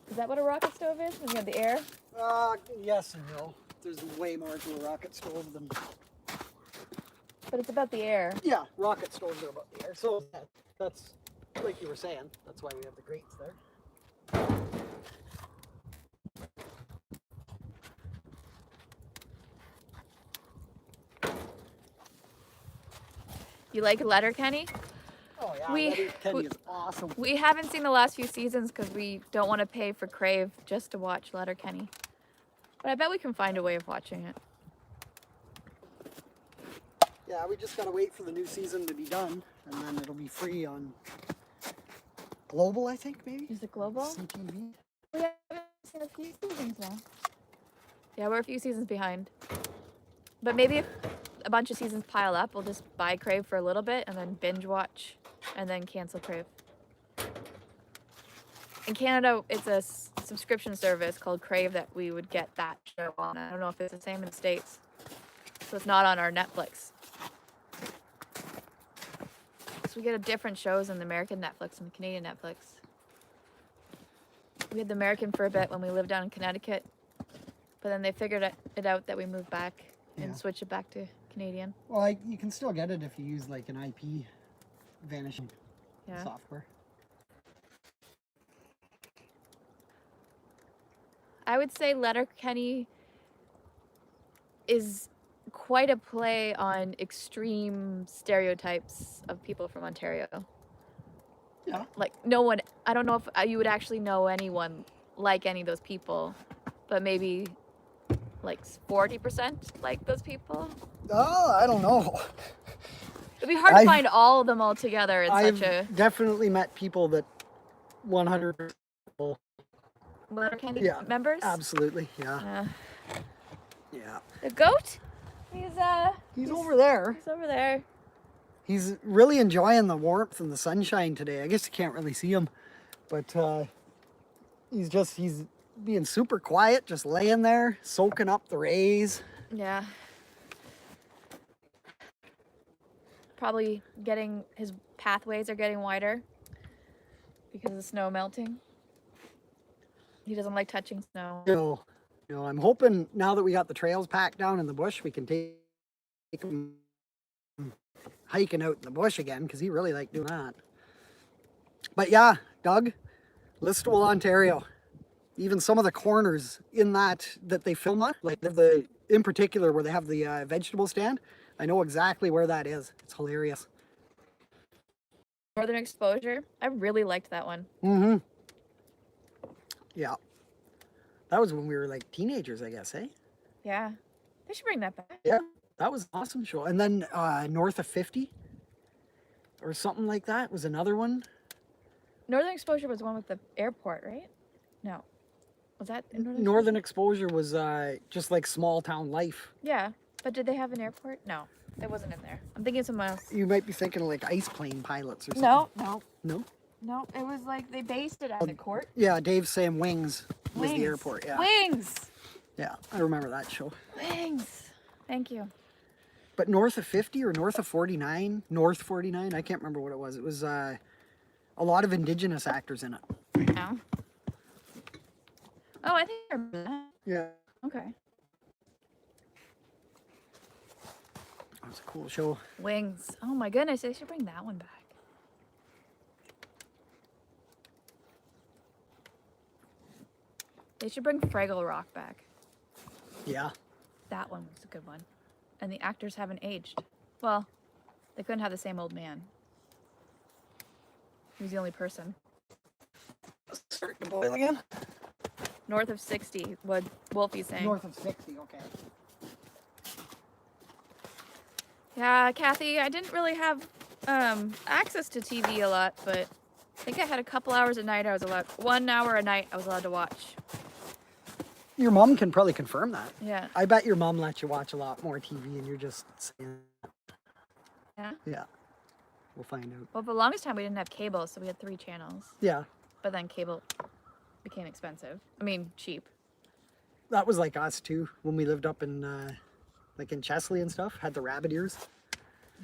Is that what a rocket stove is? When you have the air? Yes and no. There's way more to a rocket stove than. But it's about the air. Yeah, rocket stoves are about the air. So that's like you were saying. That's why we have the grates there. You like Letterkenny? Oh yeah, We- Letterkenny is awesome. We haven't seen the last few seasons because we don't want to pay for Crave just to watch Letterkenny. But I bet we can find a way of watching it. Yeah, we just gotta wait for the new season to be done, and then it'll be free on Global, I think, maybe? Is it global? CTV? We haven't seen a few seasons now. Yeah, we're a few seasons behind. But maybe if a bunch of seasons pile up, we'll just buy Crave for a little bit and then binge watch and then cancel Crave. In Canada, it's a subscription service called Crave that we would get that show on. I don't know if it's the same in the States. So it's not on our Netflix. So we get different shows on the American Netflix and the Canadian Netflix. We had the American for a bit when we lived down in Connecticut, but then they figured it out that we moved back and Yeah. switched it back to Canadian. Well, you can still get it if you use like an IP vanishing Yeah. software. I would say Letterkenny is quite a play on extreme stereotypes of people from Ontario. Yeah. Like no one, I don't know if you would actually know anyone like any of those people, but maybe like 40% like those people. Oh, I don't know. It'd be hard to find all of them all together in I've such a definitely met people that 100%. Letterkenny Yeah, members. Absolutely, yeah. Yeah. The goat? He's He's over there. over there. He's really enjoying the warmth and the sunshine today. I guess you can't really see him, but he's being super quiet, just laying there, soaking up the rays. Yeah. Probably his pathways are getting wider because of the snow melting. He doesn't like touching snow. I'm hoping now that we got the trails packed down in the bush, we can take him hiking out in the bush again, because he really liked doing that. But yeah, Doug, Listowel, Ontario. Even some of the corners in that they film on, like in particular where they have the vegetable stand, I know exactly where that is. It's hilarious. Northern Exposure. I really liked that one. Mm-hmm. Yeah. That was when we were like teenagers, I guess, eh? Yeah. They should bring that back. Yeah. That was an awesome show. And then North of 50 or something like that was another one. Northern Exposure was the one with the airport, right? No. Was that in Northern Exposure was just like small town life. Yeah. But did they have an airport? No. It wasn't in there. I'm thinking of someone else. You might be thinking of like ice plane pilots or something. No. No? No, it was like they based it at the court. Yeah, Dave's saying Wings was the airport. Yeah. Wings! Yeah, I remember that show. Wings! Thank you. But North of 50 or North of 49? North 49? I can't remember what it was. It was a lot of Indigenous actors in it. No. Oh, I think I remember that. Yeah. Okay. That was a cool show. Wings. Oh my goodness, they should bring that one back. They should bring Fraggle Rock back. Yeah. That one was a good one. And the actors haven't aged. Well, they couldn't have the same old man. He was the only person. Starting to boil again? North of 60, what Wolfie's saying. North of 60, okay. Yeah, Kathy, I didn't really have access to TV a lot, but I think I had a couple hours a night. 1 hour a night I was allowed to watch. Your mom can probably confirm that. Yeah. I bet your mom lets you watch a lot more TV and you're just saying. Yeah? Yeah. We'll find out. Well, for the longest time we didn't have cable, so we had 3 channels. Yeah. But then cable became expensive. I mean, cheap. That was like us too, when we lived up in, like in Chesley and stuff, had the rabbit ears.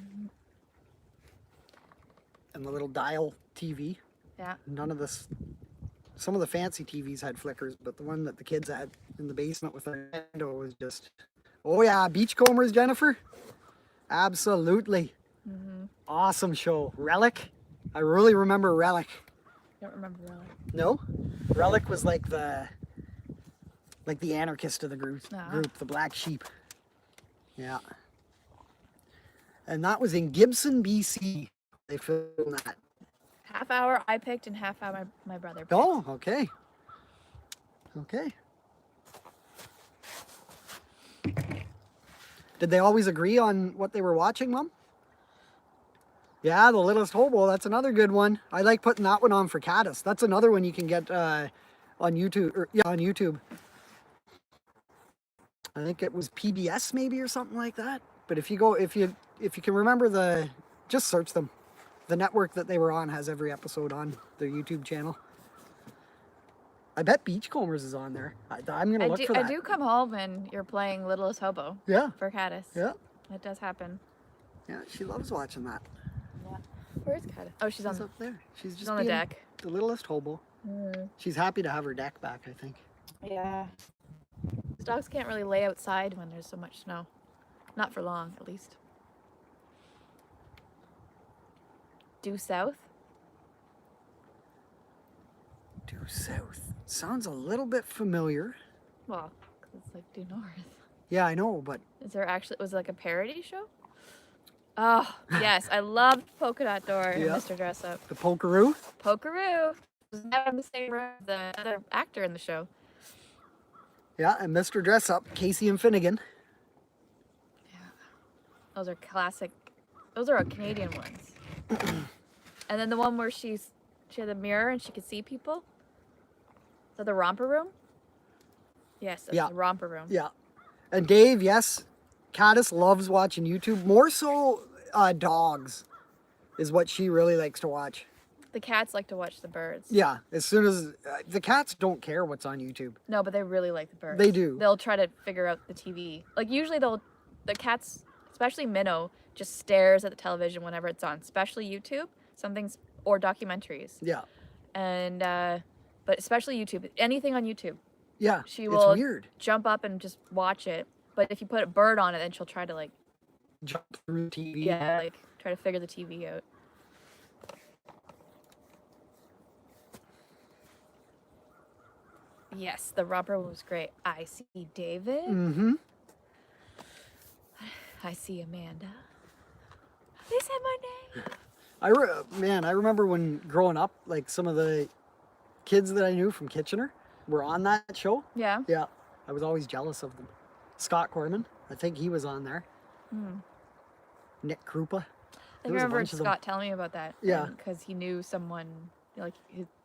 Mm-hmm. And the little dial TV. Yeah. None of this. Some of the fancy TVs had flickers, but the one that the kids had in the basement with the window was just. Oh yeah, Beachcombers, Jennifer. Absolutely. Mm-hmm. Awesome show. Relic. I really remember Relic. Don't remember really. No, Relic was like the anarchist of the group, the black sheep. Yeah. And that was in Gibson, BC. They filmed that. Half hour I picked and half hour my brother picked. Oh, okay. Okay. Did they always agree on what they were watching, Mom? Yeah, The Littlest Hobo. That's another good one. I like putting that one on for Caddis. That's another one you can get on YouTube. On YouTube. I think it was PBS maybe or something like that. But if you can remember just search them. The network that they were on has every episode on their YouTube channel. I bet Beachcombers is on there. I'm gonna look for that. I do come home and you're playing Littlest Hobo. Yeah. For Caddis. Yeah. That does happen. Yeah, she loves watching that. Yeah. Where's Caddis? Oh, she's up there. She's just on the deck. The littlest hobo. She's happy to have her deck back, I think. Yeah. These dogs can't really lay outside when there's so much snow. Not for long, at least. Due south? Due south. Sounds a little bit familiar. Well, 'cause it's like due north. Yeah, I know, but... Was it like a parody show? Oh, yes. I loved Polka Dot Door and Mr. Dress Up. The Pokeroo? Pokeroo. Was never in the same room as the other actor in the show. Yeah, and Mr. Dress Up, Casey and Finnegan. Yeah. Those are classic. Those are Canadian ones. And then the one where she had a mirror and she could see people. Is that the romper room? Yes, that's the romper room. Yeah. And Dave, yes, Caddis loves watching YouTube. More so dogs. is what she really likes to watch. The cats like to watch the birds. Yeah, as soon as the cats don't care what's on YouTube. No, but they really like the birds. They do. They'll try to figure out the TV. Like usually the cats, especially Minnow, just stares at the television whenever it's on, especially YouTube, or documentaries. Yeah. And but especially YouTube, anything on YouTube. Yeah. She will it's weird. jump up and just watch it. But if you put a bird on it, then she'll try to like Jump through TV. yeah, like try to figure the TV out. Yes, the rubber was great. I see David. Mm-hmm. I see Amanda. They said my name. I remember when growing up, like some of the kids that I knew from Kitchener were on that show. Yeah. Yeah. I was always jealous of them. Scott Corman, I think he was on there. Nick Krupa. I remember Scott telling me about that. Yeah. Because he knew someone, like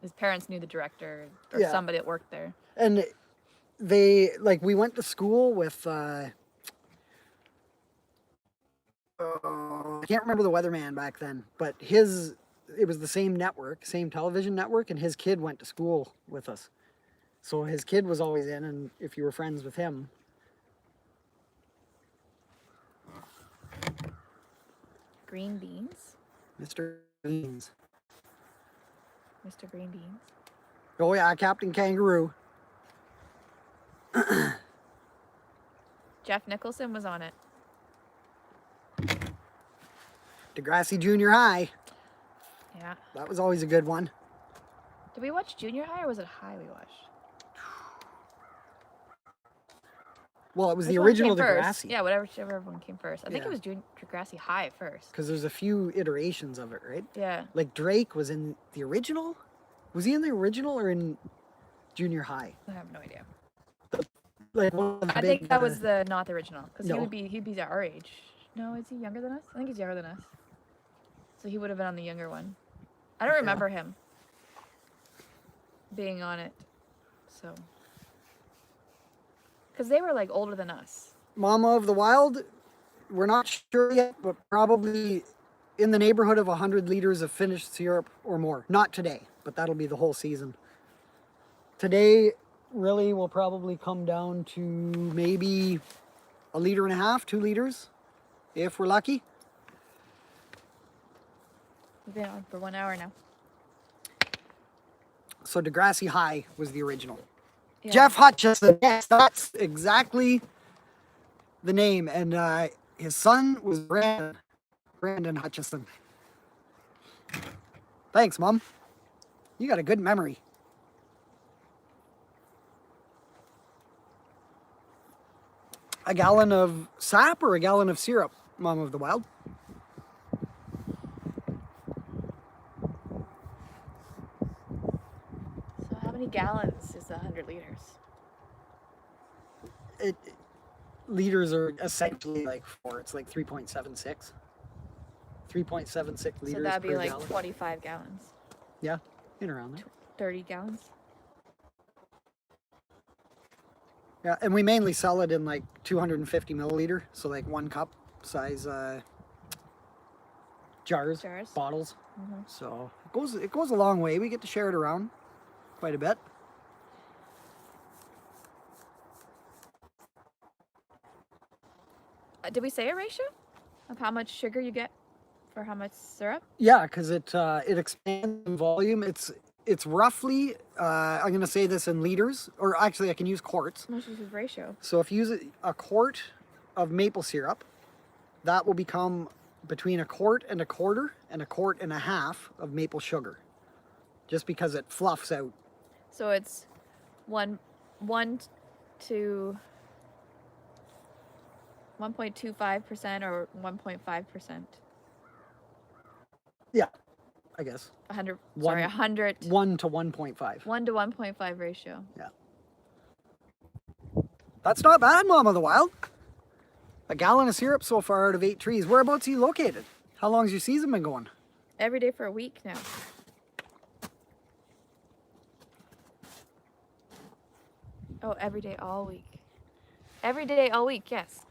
his parents knew the director or Yeah. somebody that worked there. And they, like, we went to school with, I can't remember the weatherman back then, but it was the same network, same television network, and his kid went to school with us. So his kid was always in, and if you were friends with him. Green beans. Mr. Beans. Mr. Green Beans. Oh yeah, Captain Kangaroo. Jeff Nicholson was on it. Degrassi Junior High. Yeah. That was always a good one. Did we watch Junior High or was it High we watched? Well, it was Which the one original came first? Degrassi. Yeah, whichever one came first. I think Yeah. it was Degrassi High first. Because there's a few iterations of it, right? Yeah. Like Drake was in the original? Was he in the original or in Junior High? I have no idea. Like one of the I big, think that was not the original because No. he'd be our age. No, is he younger than us? I think he's younger than us. So he would have been on the younger one. I don't remember him being on it. So because they were like older than us. Mama of the Wild. We're not sure yet, but probably in the neighborhood of 100 liters of finished syrup or more. Not today, but that'll be the whole season. Today really will probably come down to maybe 1.5 liters, 2 liters, if we're lucky. We've been on for 1 hour now. So Degrassi High was the original. Yeah. Jeff Hutchison, yes, that's exactly the name. And his son was Brandon Hutchison. Thanks, Mom. You got a good memory. A gallon of sap or a gallon of syrup, Mom of the Wild? So how many gallons is 100 liters? Liters are essentially like 4. It's like 3.76. 3.76 liters So that'd be per like gallon. 25 gallons. Yeah, in around there. 30 gallons. Yeah, and we mainly sell it in like 250 milliliter, so like 1 cup size jars, bottles. Mm-hmm. So it goes a long way. We get to share it around quite a bit. Did we say a ratio of how much sugar you get for how much syrup? Yeah, because it expands in volume. It's roughly I'm gonna say this in liters, or actually I can use quarts. How much is the ratio? So if you use a quart of maple syrup, that will become between 1.25 and 1.25 of maple sugar, just because it fluffs out. So it's one to 1.25% or 1.5%. Yeah, I guess. 100. One- Sorry, 100. 1 to 1.5. 1 to 1.5 ratio. Yeah. That's not bad, Mom of the Wild. A gallon of syrup so far out of 8 trees. Whereabouts are you located? How long's your season been going? Every day for a week now. Oh, every day all week. Every day all week, yes.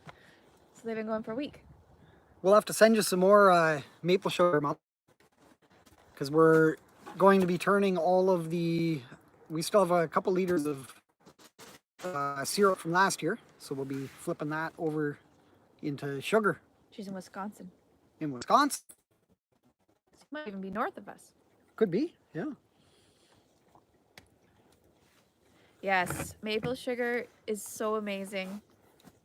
So they've been going for a week. We'll have to send you some more maple sugar, Mom. because we're going to be turning all of the, we still have a couple liters of syrup from last year, so we'll be flipping that over into sugar. She's in Wisconsin. In Wisconsin. She might even be north of us. Could be, yeah. Yes, maple sugar is so amazing,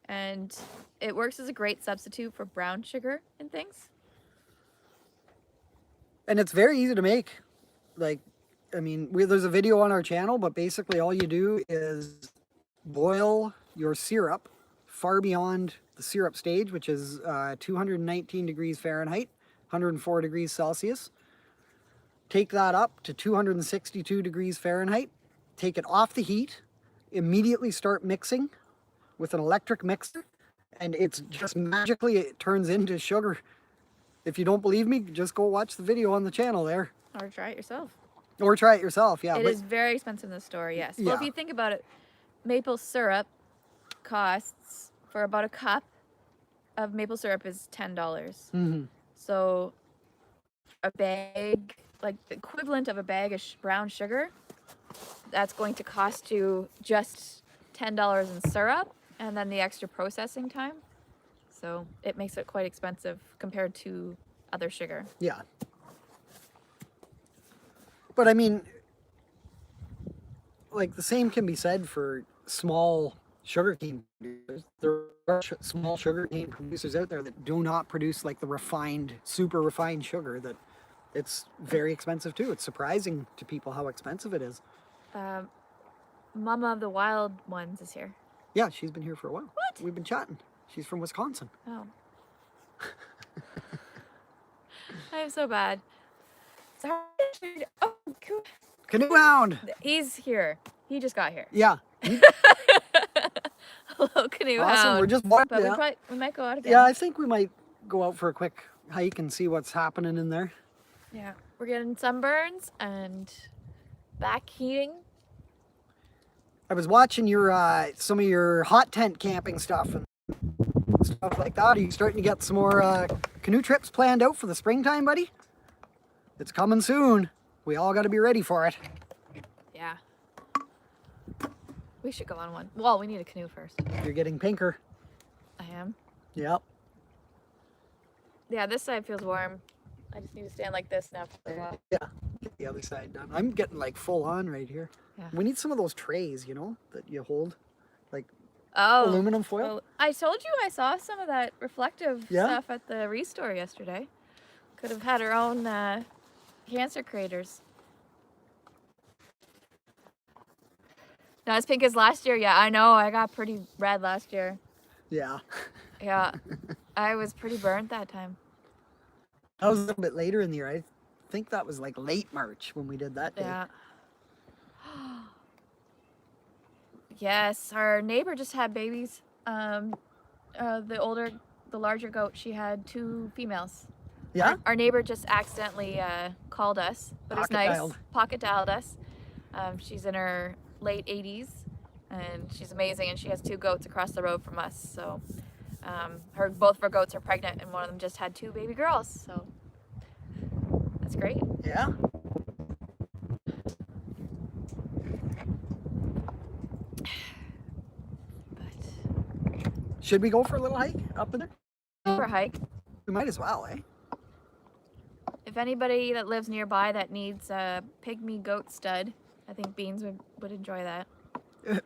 and it works as a great substitute for brown sugar and things. And it's very easy to make. Like, I mean, there's a video on our channel, but basically all you do is boil your syrup far beyond the syrup stage, which is 219 degrees Fahrenheit, 104 degrees Celsius. Take that up to 262 degrees Fahrenheit. Take it off the heat, immediately start mixing with an electric mixer, and it's just magically, it turns into sugar. If you don't believe me, just go watch the video on the channel there. Or try it yourself. Or try it yourself, yeah. It is very expensive in the store, yes. Well, if Yeah. you think about it, maple syrup costs, for about a cup of maple syrup is $10. Mm-hmm. So a bag, like the equivalent of a bag of brown sugar, that's going to cost you just $10 in syrup and then the extra processing time. So it makes it quite expensive compared to other sugar. Yeah. But I mean, like the same can be said for small sugarcane producers. There are small sugarcane producers out there that do not produce like the refined, super refined sugar that it's very expensive too. It's surprising to people how expensive it is. Mama of the Wild Ones is here. Yeah, she's been here for a while. What? We've been chatting. She's from Wisconsin. Oh. I am so bad. Sorry. Oh, cool. Canoe Hound! He's here. He just got here. Yeah. Hello, Canoe Awesome. Hound. We're just walking. But Yeah. we might go out again. Yeah, I think we might go out for a quick hike and see what's happening in there. Yeah. We're getting sunburns and back heating. I was watching your some of your hot tent camping stuff and stuff like that. Are you starting to get some more canoe trips planned out for the springtime, buddy? It's coming soon. We all got to be ready for it. Yeah. We should go on one. Well, we need a canoe first. You're getting pinker. I am. Yep. Yeah, this side feels warm. I just need to stand like this now for a while. Yeah. Get the other side done. I'm getting like full on right here. Yeah. We need some of those trays, you know, that you hold, like Oh. aluminum foil. Oh, I told you I saw some of that reflective Yeah? stuff at the Restore yesterday. Could have had our own cancer craters. Not as pink as last year. Yeah, I know. I got pretty red last year. Yeah. Yeah. I was pretty burnt that time. That was a little bit later in the year. I think that was like late March when we did that day. Yeah. Yes, our neighbor just had babies. The larger goat, she had 2 females. Yeah? Our neighbor just accidentally called us, but it's Pocket nice. dialed. Pocket dialed us. She's in her late 80s, and she's amazing, and she has 2 goats across the road from us. So, both of her goats are pregnant, and one of them just had 2 baby girls. So, that's great. Yeah. But Should we go for a little hike up in there? for a hike, We might as well, eh? if anybody that lives nearby that needs a pygmy goat stud, I think Beans would enjoy that.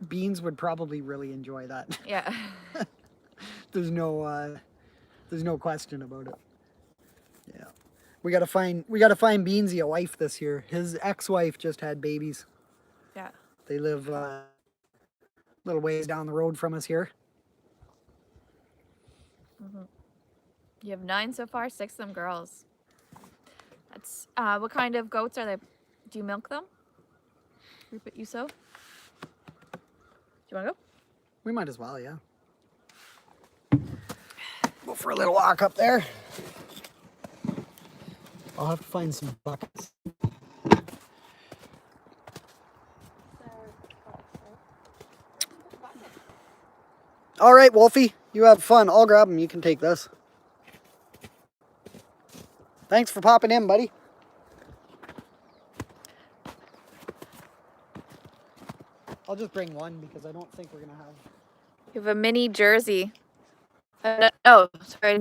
Beans would probably really enjoy that. Yeah. There's no question about it. Yeah. We gotta find Beansy a wife this year. His ex-wife just had babies. Yeah. They live a little ways down the road from us here. Mm-hmm. You have 9 so far, 6 of them girls. That's what kind of goats are they? Do you milk them? Rupert, you so? Do you want to go? We might as well, yeah. Go for a little walk up there. I'll have to find some buckets. All right, Wolfie, you have fun. I'll grab them. You can take this. Thanks for popping in, buddy. I'll just bring one because I don't think we're gonna have. You have a mini jersey. Oh, sorry.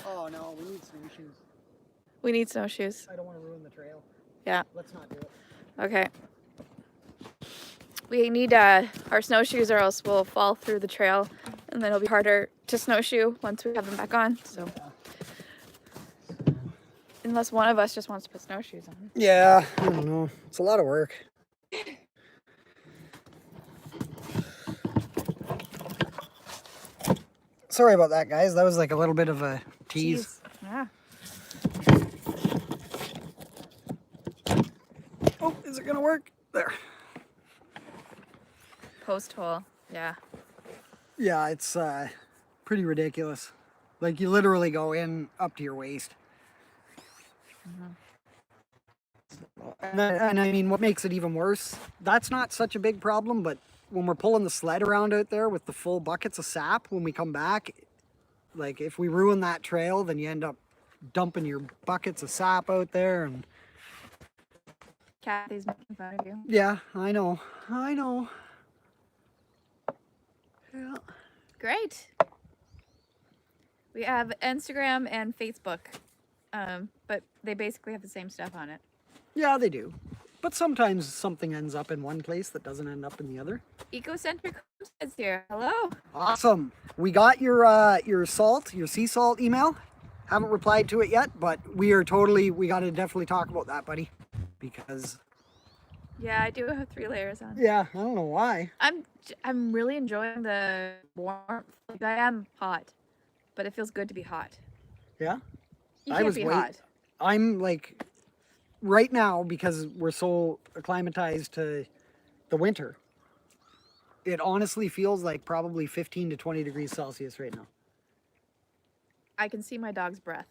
Oh no, we need snowshoes. We need snowshoes. I don't want to ruin the trail. Yeah. Let's not do it. Okay. We need our snowshoes or else we'll fall through the trail and then it'll be harder to snowshoe once we have them back on. So, unless one of us just wants to put snowshoes on. Yeah, I don't know. It's a lot of work. Sorry about that, guys. That was like a little bit of a tease. Yeah. Oh, is it gonna work? There. Post hole. Yeah. Yeah, it's pretty ridiculous. Like you literally go in up to your waist. And I mean, what makes it even worse, that's not such a big problem, but when we're pulling the sled around out there with the full buckets of sap, when we come back, like if we ruin that trail, then you end up dumping your buckets of sap out there. And Kathy's making fun of you. yeah, I know. Yeah. Great. We have Instagram and Facebook, but they basically have the same stuff on it. Yeah, they do. But sometimes something ends up in one place that doesn't end up in the other. Ecocentric Homestead's here. Hello. Awesome. We got your sea salt email. Haven't replied to it yet, but we got to definitely talk about that, buddy. Because Yeah, I do have 3 layers on. yeah, I don't know why. I'm really enjoying the warmth. Like I am hot, but it feels good to be hot. Yeah? You can't be hot. I'm like right now, because we're so acclimatized to the winter, it honestly feels like probably 15 to 20 degrees Celsius right now. I can see my dog's breath.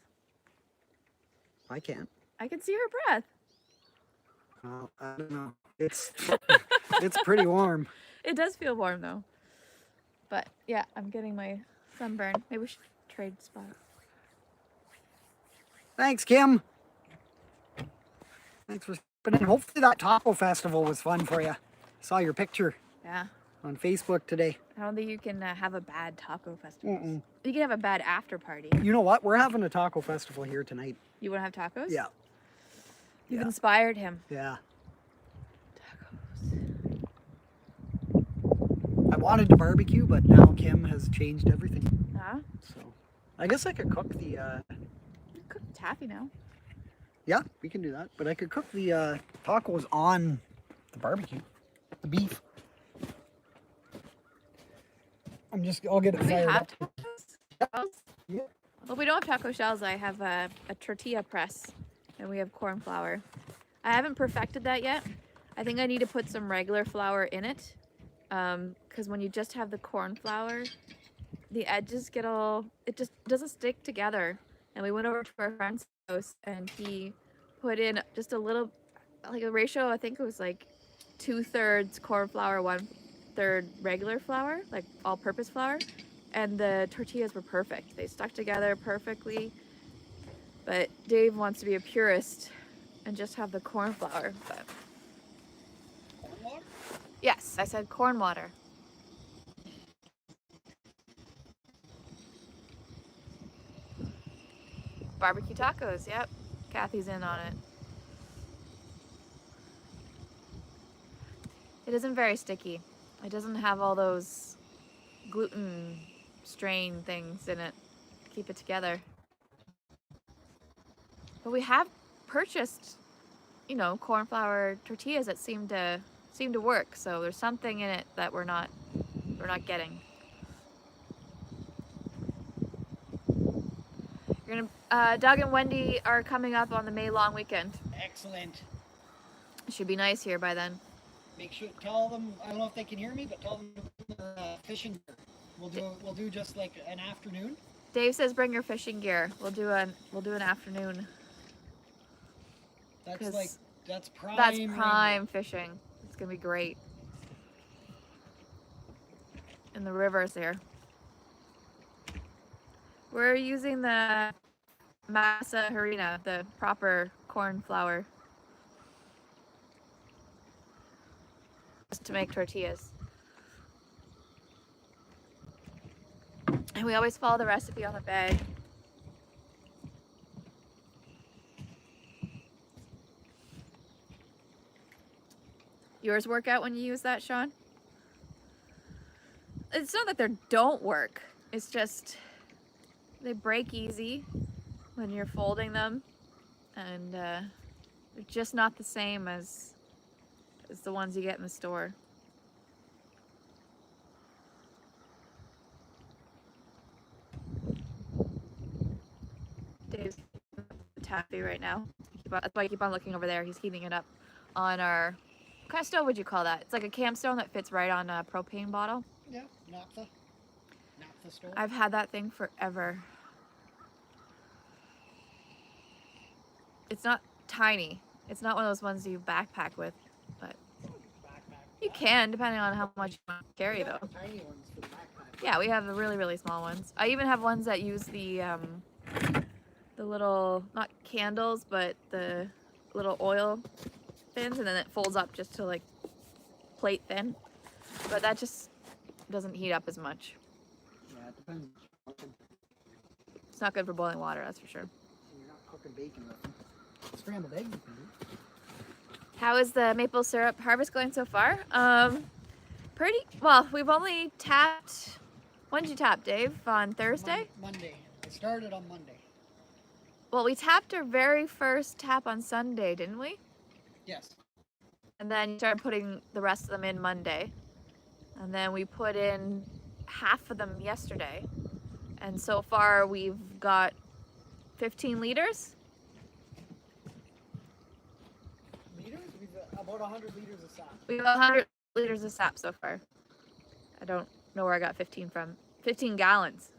I can't. I can see her breath. I don't know. It's pretty warm. It does feel warm though. But yeah, I'm getting my sunburn. Maybe we should trade spots. Thanks, Kim. Thanks for stopping in. Hopefully that taco festival was fun for you. Saw your picture. Yeah. On Facebook today. I don't think you can have a bad taco festival. Mm-mm. You can have a bad after party. You know what? We're having a taco festival here tonight. You want to have tacos? Yeah. You've inspired him. Yeah. Tacos. I wanted to barbecue, but now Kim has changed everything. Huh? So I guess I could cook the You can cook taffy now. yeah, we can do that. But I could cook the tacos on the barbecue. The beef. I'll get it Do we fired have up. taco shells? Yeah. Well, if we don't have taco shells, I have a tortilla press and we have corn flour. I haven't perfected that yet. I think I need to put some regular flour in it because when you just have the corn flour, the edges get it just doesn't stick together. And we went over to our friend's house and he put in just a little, like a ratio, I think it was like 2/3 corn flour, 1/3 regular flour, like all-purpose flour. And the tortillas were perfect. They stuck together perfectly. But Dave wants to be a purist and just have the corn flour. But Corn water? yes, I said corn water. Barbecue tacos, yep. Kathy's in on it. It isn't very sticky. It doesn't have all those gluten strain things in it. Keep it together. But we have purchased, you know, corn flour tortillas that seem to work. So there's something in it that we're not getting. You're gonna Doug and Wendy are coming up on the May long weekend. Excellent. It should be nice here by then. Make sure tell them. I don't know if they can hear me, but tell them to bring their fishing gear. We'll do just like an afternoon. Dave says bring your fishing gear. We'll do an afternoon. That's prime. That's prime fishing. It's gonna be great. And the rivers there. We're using the masa harina, the proper corn flour. to make tortillas. And we always follow the recipe on the bag. Yours work out when you use that, Sean? It's not that they don't work. It's just they break easy when you're folding them, and they're just not the same as the ones you get in the store. Dave's Taffy right now. That's why I keep on looking over there. He's heating it up on our, what kind of stove would you call that? It's like a camp stove that fits right on a propane bottle. Yeah, naphtha stove. I've had that thing forever. It's not tiny. It's not one of those ones you backpack with, but you can, depending on how much you want to carry, though. Tiny ones for the backpack. Yeah, we have the really, really small ones. I even have ones that use the little, not candles, but the little oil fins, and then it folds up just to like plate thin. But that just doesn't heat up as much. Yeah, it depends. It's not good for boiling water, that's for sure. You're not cooking bacon with them. Scrambled eggs you can do. How is the maple syrup harvest going so far? Pretty well. We've only tapped. When did you tap, Dave? On Thursday? Monday. I started on Monday. Well, we tapped our very first tap on Sunday, didn't we? Yes. And then you started putting the rest of them in Monday. And then we put in half of them yesterday. And so far we've got 15 liters. Liters? We've got about 100 liters of sap. We've got 100 liters of sap so far. I don't know where I got 15 from. 15 gallons.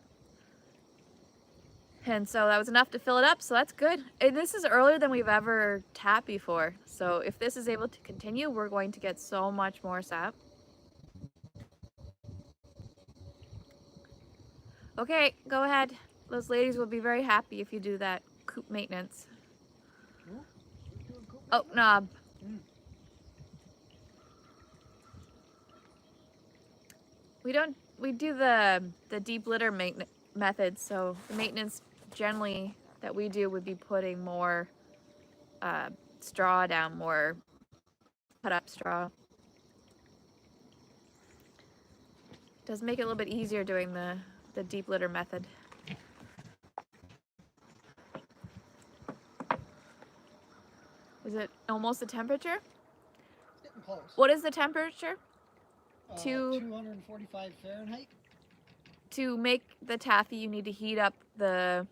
And so that was enough to fill it up, so that's good. And this is earlier than we've ever tapped before. So if this is able to continue, we're going to get so much more sap. Okay, go ahead. Those ladies will be very happy if you do that coop maintenance. Oh, knob. We do the deep litter method, so the maintenance generally that we do would be putting more straw down, more cut up straw. Does make it a little bit easier doing the deep litter method. Is it almost the temperature? It's getting close. What is the temperature? 245 Fahrenheit. To make the taffy, you need to heat up the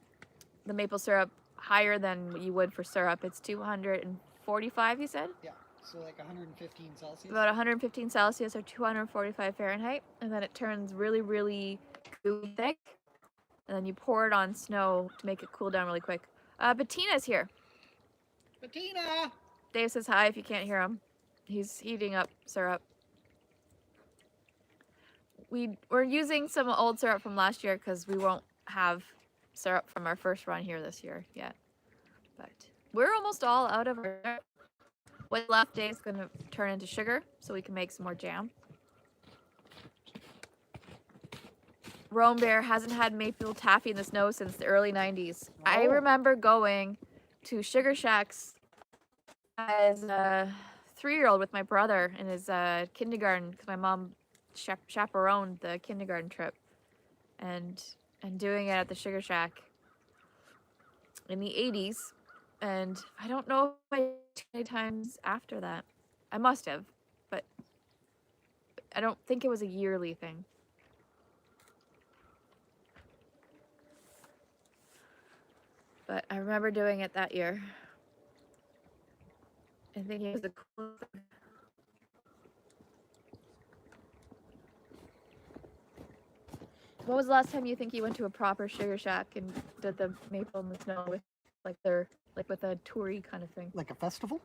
maple syrup higher than you would for syrup. It's 245, you said? Yeah, so like 115 Celsius. About 115 Celsius or 245 Fahrenheit. And then it turns really, really gooey thick. And then you pour it on snow to make it cool down really quick. Bettina's here. Bettina! Dave says hi if you can't hear him. He's heating up syrup. We're using some old syrup from last year because we won't have syrup from our first run here this year yet. But we're almost all out of our syrup. What's left Dave's going to turn into sugar so we can make some more jam. Rome Bear hasn't had maple taffy in the snow since the early 90s. Oh. I remember going to Sugar Shacks as a 3-year-old with my brother in his kindergarten because my mom chaperoned the kindergarten trip and doing it at the Sugar Shack in the 80s, and I don't know if I did too many times after that. I must have, but I don't think it was a yearly thing. But I remember doing it that year and thinking it was the coolest thing. What was the last time you think you went to a proper Sugar Shack and did the maple in the snow with with a toury kind of thing? Like a festival?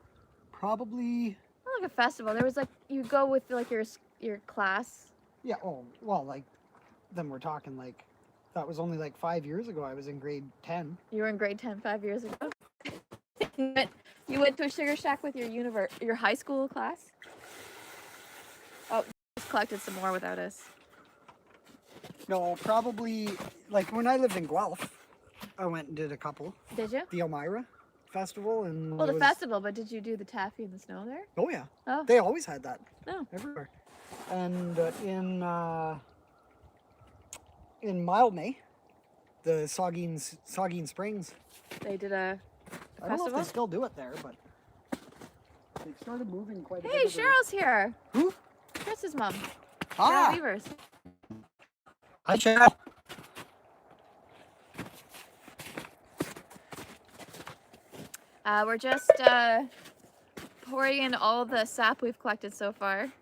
Probably. Not like a festival. There was you go with like your class. Yeah. Oh well, like then we're talking like that was only like 5 years ago. I was in grade 10. You were in grade 10 5 years ago. You went to a Sugar Shack with your high school class. collected some more without us. No, probably, like when I lived in Guelph, I went and did a couple. Did you? The Elmira Festival. And Well, it the was, festival, but did you do the taffy in the snow there? oh yeah. Oh. They always had that. Oh. Everywhere. And in Mildmay, the Saugeen Springs. They did a I don't know if festival? they still do it there, but they started moving quite a bit. Hey, of their- Cheryl's here. Who? Chris's mom. Ah. Cheryl Beavers. Hi, Cheryl. We're just pouring in all the sap we've collected so far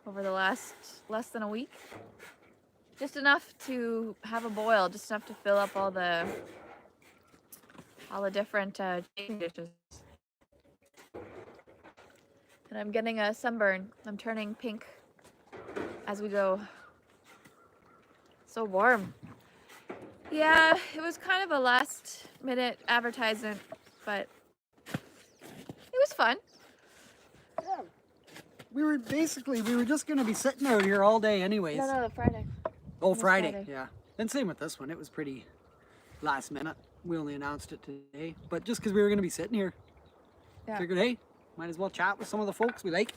over the last less than a week. Just enough to have a boil, just enough to fill up all the different chafing dishes. And I'm getting a sunburn. I'm turning pink as we go. So warm. Yeah, it was kind of a last minute advertisement, but it was fun. Yeah. We were just going to be sitting out here all day anyways. No, Friday. Oh, was Friday. Friday. Yeah. And same with this one. It was pretty last minute. We only announced it today. But just because we were going to be sitting here, Yeah. figured, hey, might as well chat with some of the folks we like.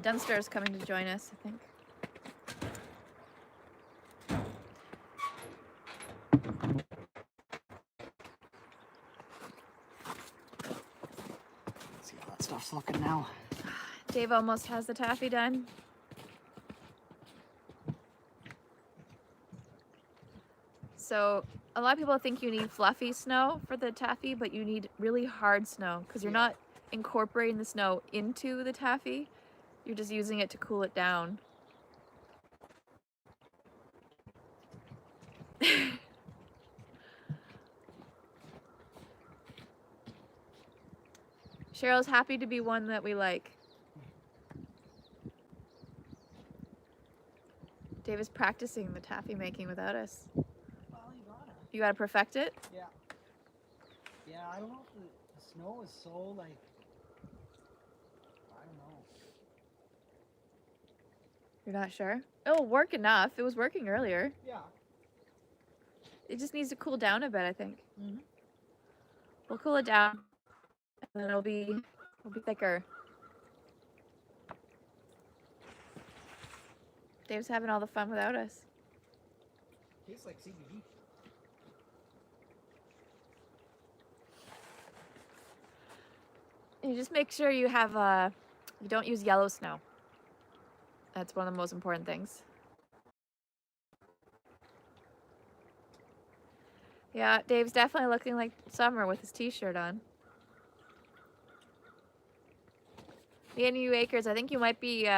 Dunster's coming to join us, I think. Let's see how that stuff's looking now. Dave almost has the taffy done. So a lot of people think you need fluffy snow for the taffy, but you need really hard snow because you're not incorporating the snow into the taffy. You're just using it to cool it down. Cheryl's happy to be one that we like. Dave is practicing the taffy making without us. Well, you gotta. You gotta perfect it? Yeah. Yeah, I don't know if the snow is so, like, I don't know. You're not sure? It'll work enough. It was working earlier. Yeah. It just needs to cool down a bit, I think. Mm-hmm. We'll cool it down, and then it'll be thicker. Dave's having all the fun without us. Tastes like CBD. And you just make sure you have you don't use yellow snow. That's one of the most important things. Yeah, Dave's definitely looking like summer with his t-shirt on. Me and you Acres, I think you might be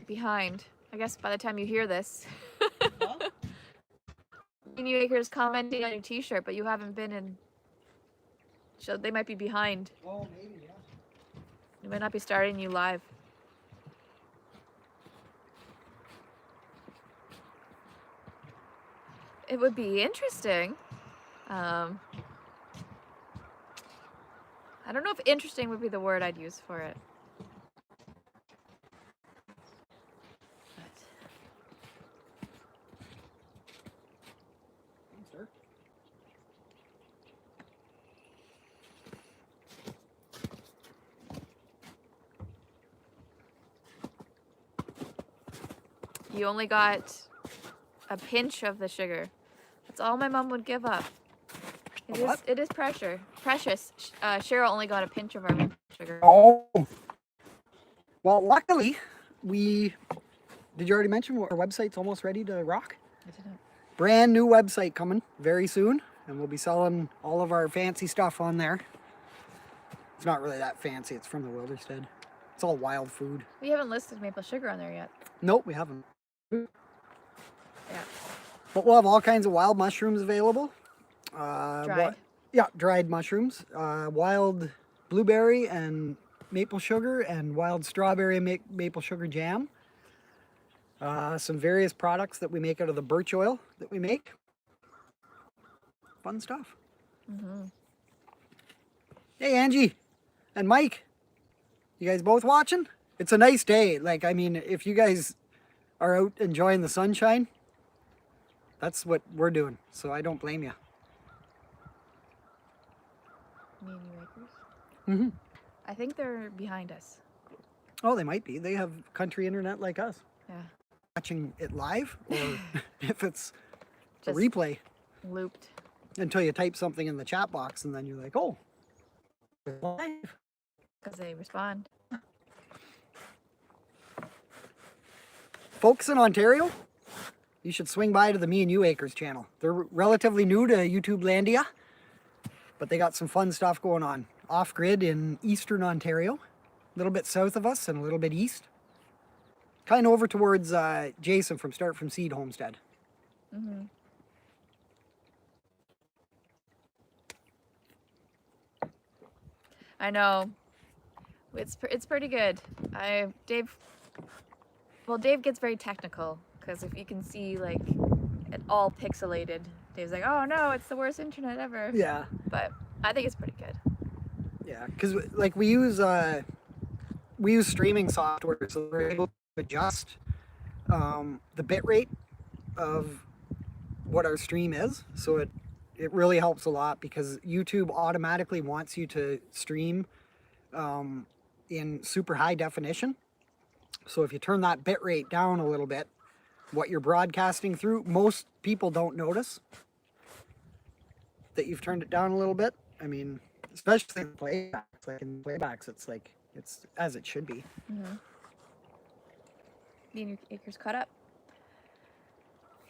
behind. I guess by the time you hear this. Huh? Me and you Acres commenting on your t-shirt, but you haven't been in. So they might be behind. Oh, maybe, yeah. They might not be starting you live. It would be interesting. I don't know if interesting would be the word I'd use for it. Thanks, sir. You only got a pinch of the sugar. That's all my mom would give up. What? It is precious. Cheryl only got a pinch of our sugar. Oh. Well, luckily, did you already mention our website's almost ready to rock? I didn't. Brand new website coming very soon, and we'll be selling all of our fancy stuff on there. It's not really that fancy. It's from the Wilderstead. It's all wild food. We haven't listed maple sugar on there yet. Nope, we haven't. Yeah. But we'll have all kinds of wild mushrooms available. Dried. Yeah, dried mushrooms. Wild blueberry and maple sugar and wild strawberry and maple sugar jam. Some various products that we make out of the birch oil that we make. Fun stuff. Mm-hmm. Hey, Angie and Mike. You guys both watching? It's a nice day. Like, I mean, if you guys are out enjoying the sunshine, that's what we're doing. So I don't blame you. Me and you acres. Mm-hmm. I think they're behind us. Oh, they might be. They have country internet like us. Yeah. Watching it live, or if it's a Just replay, looped. until you type something in the chat box and then you're like, oh, it's live. Because they respond. Folks in Ontario, you should swing by to the Me and You Acres channel. They're relatively new to YouTube Landia, but they got some fun stuff going on. Off-grid in eastern Ontario, a little bit south of us and a little bit east. Kind of over towards Jason from Start From Seed Homestead. Mm-hmm. I know. It's pretty good. Dave gets very technical because if you can see like it all pixelated, Dave's like, oh no, it's the worst internet ever. Yeah. But I think it's pretty good. Yeah, because like we use streaming software, so we're able to adjust the bit rate of what our stream is. So it really helps a lot because YouTube automatically wants you to stream in super high definition. So if you turn that bit rate down a little bit, what you're broadcasting through, most people don't notice that you've turned it down a little bit. I mean, especially in playbacks. Like in playbacks, it's as it should be. Mm-hmm. Me and your acres caught up.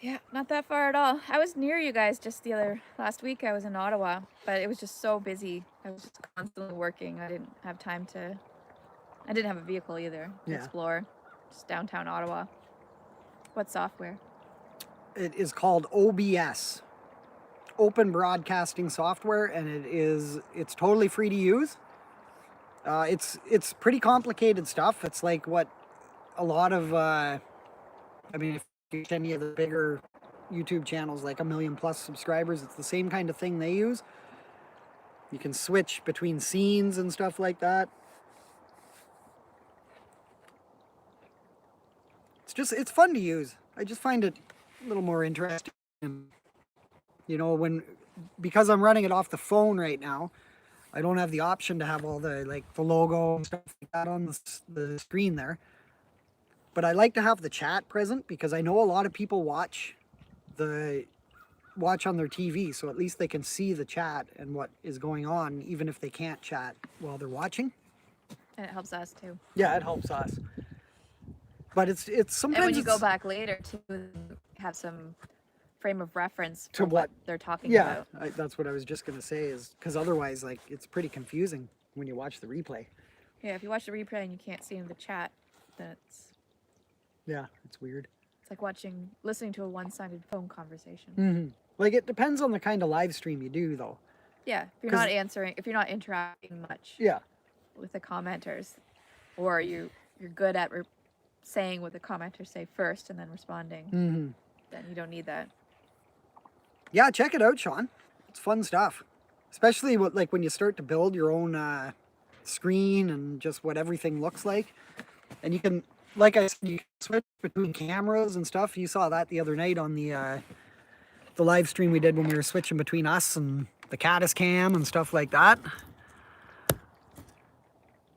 Yeah, not that far at all. I was near you guys just last week. I was in Ottawa, but it was just so busy. I was just constantly working. I didn't have a vehicle either to explore. Just downtown Ottawa. What software? It is called OBS, Open Broadcasting Software, and it's totally free to use. It's pretty complicated stuff. It's like what a lot of I mean, if you any of the bigger YouTube channels, like 1 million plus subscribers, it's the same kind of thing they use. You can switch between scenes and stuff like that. It's fun to use. I just find it a little more interesting. You know, because I'm running it off the phone right now, I don't have the option to have all the logo and stuff like that on the screen there. But I like to have the chat present because I know a lot of people watch on their TV, so at least they can see the chat and what is going on, even if they can't chat while they're watching. And it helps us too. Yeah, it helps us. But it's sometimes. And when you go back later to have some frame of reference to what they're talking about. Yeah, that's what I was just gonna say, is because otherwise, like, it's pretty confusing when you watch the replay. Yeah, if you watch the replay and you can't see in the chat, then it's weird. It's like listening to a one-sided phone conversation. Mm-hmm. Like, it depends on the kind of live stream you do, though. Yeah, if you're not interacting much. Yeah. With the commenters, or you're good at saying what the commenters say first and then responding, then you don't need that. Yeah, check it out, Sean. It's fun stuff, especially when you start to build your own screen and just what everything looks like, and you can, like I said, you can switch between cameras and stuff. You saw that the other night on the live stream we did when we were switching between us and the Caddis cam and stuff like that.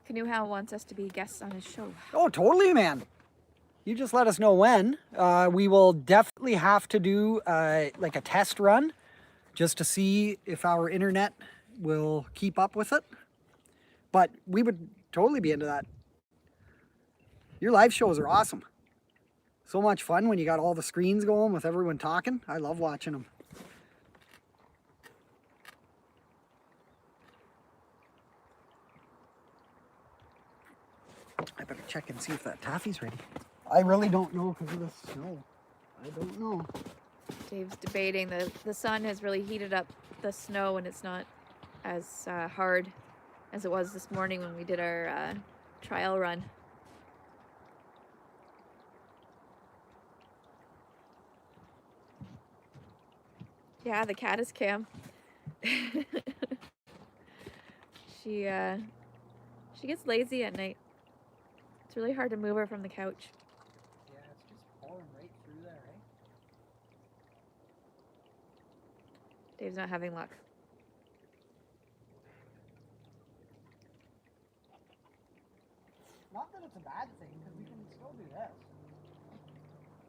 Canoe wants us to be guests on his show. Oh, totally, man. You just let us know when. We will definitely have to do like a test run just to see if our internet will keep up with it. But we would totally be into that. Your live shows are awesome. So much fun when you got all the screens going with everyone talking. I love watching them. I better check and see if that taffy's ready. I really don't know because of the snow. I don't know. Dave's debating. The sun has really heated up the snow, and it's not as hard as it was this morning when we did our trial run. Yeah, the Caddis cam. She She gets lazy at night. It's really hard to move her from the couch. Yeah, it's just pouring right through there, eh? Dave's not having luck. Not that it's a bad thing, because we can still do this.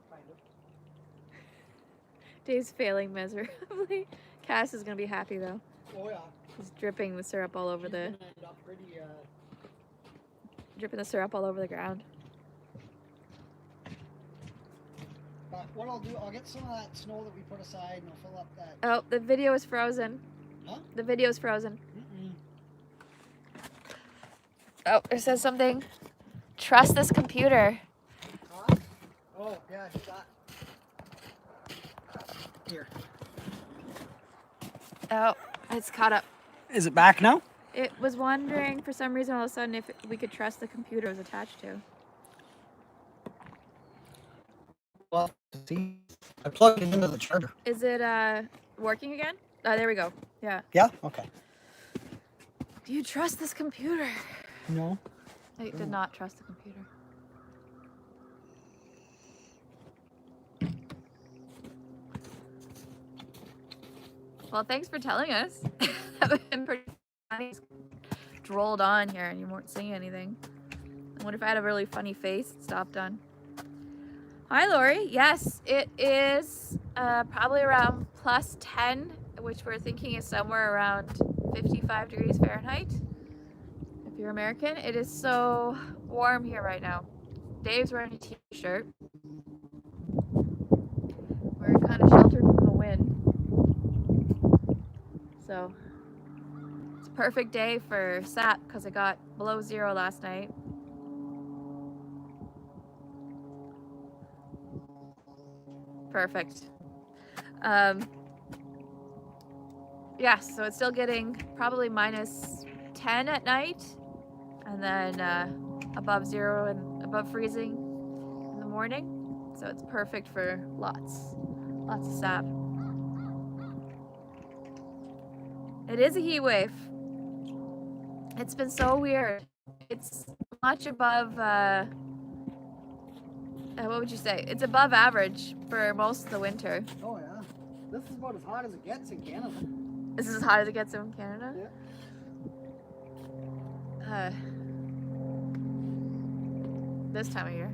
Kind of. Dave's failing miserably. Cass is gonna be happy though. Oh yeah. He's dripping the syrup all over He's the gonna end up pretty, dripping the syrup all over the ground. But what I'll do, I'll get some of that snow that we put aside and I'll fill up that. Oh, the video is frozen. Huh? The video's frozen. Mm-mm. Oh, it says something. Trust this computer. Huh? Oh, yeah, I got. Here. Oh, it's caught up. Is it back now? It was wondering for some reason all of a sudden if we could trust the computer it was attached to. Well, see, I plugged it into the charger. Is it working again? Oh, there we go. Yeah. Yeah? Okay. Do you trust this computer? No. I did not trust the computer. Well, thanks for telling us. That would have been pretty funny. Drolled on here and you weren't saying anything. And what if I had a really funny face? It stopped on. Hi, Lori. Yes, it is probably around plus 10, which we're thinking is somewhere around 55 degrees Fahrenheit. If you're American, it is so warm here right now. Dave's wearing a t-shirt. We're kind of sheltered from the wind. So it's a perfect day for sap because it got below 0 last night. Perfect. Yeah, so it's still getting probably minus 10 at night, and then above 0 and above freezing in the morning. So it's perfect for lots of sap. It is a heat wave. It's been so weird. It's much above, what would you say? It's above average for most of the winter. Oh, yeah. This is about as hot as it gets in Canada. This is as hot as it gets in Canada? Yeah. This time of year.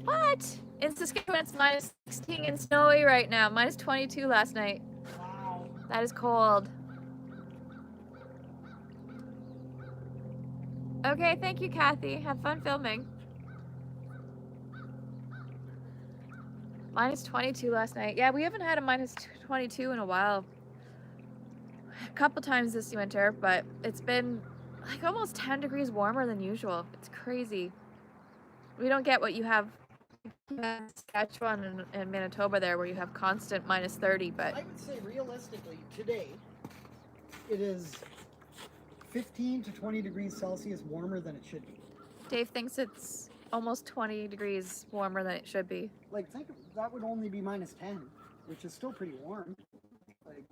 What? In Saskatchewan, it's minus 16 and snowy right now. Minus 22 last night. Wow. That is cold. Okay, thank you, Kathy. Have fun filming. Minus 22 last night. Yeah, we haven't had a minus 22 in a while. A couple times this winter, but it's been like almost 10 degrees warmer than usual. It's crazy. We don't get what you have in Saskatchewan and Manitoba there, where you have constant minus 30, but I would say realistically, today, it is 15 to 20 degrees Celsius warmer than it should be. Dave thinks it's almost 20 degrees warmer than it should be. Like, think of, that would only be minus 10, which is still pretty warm. Like,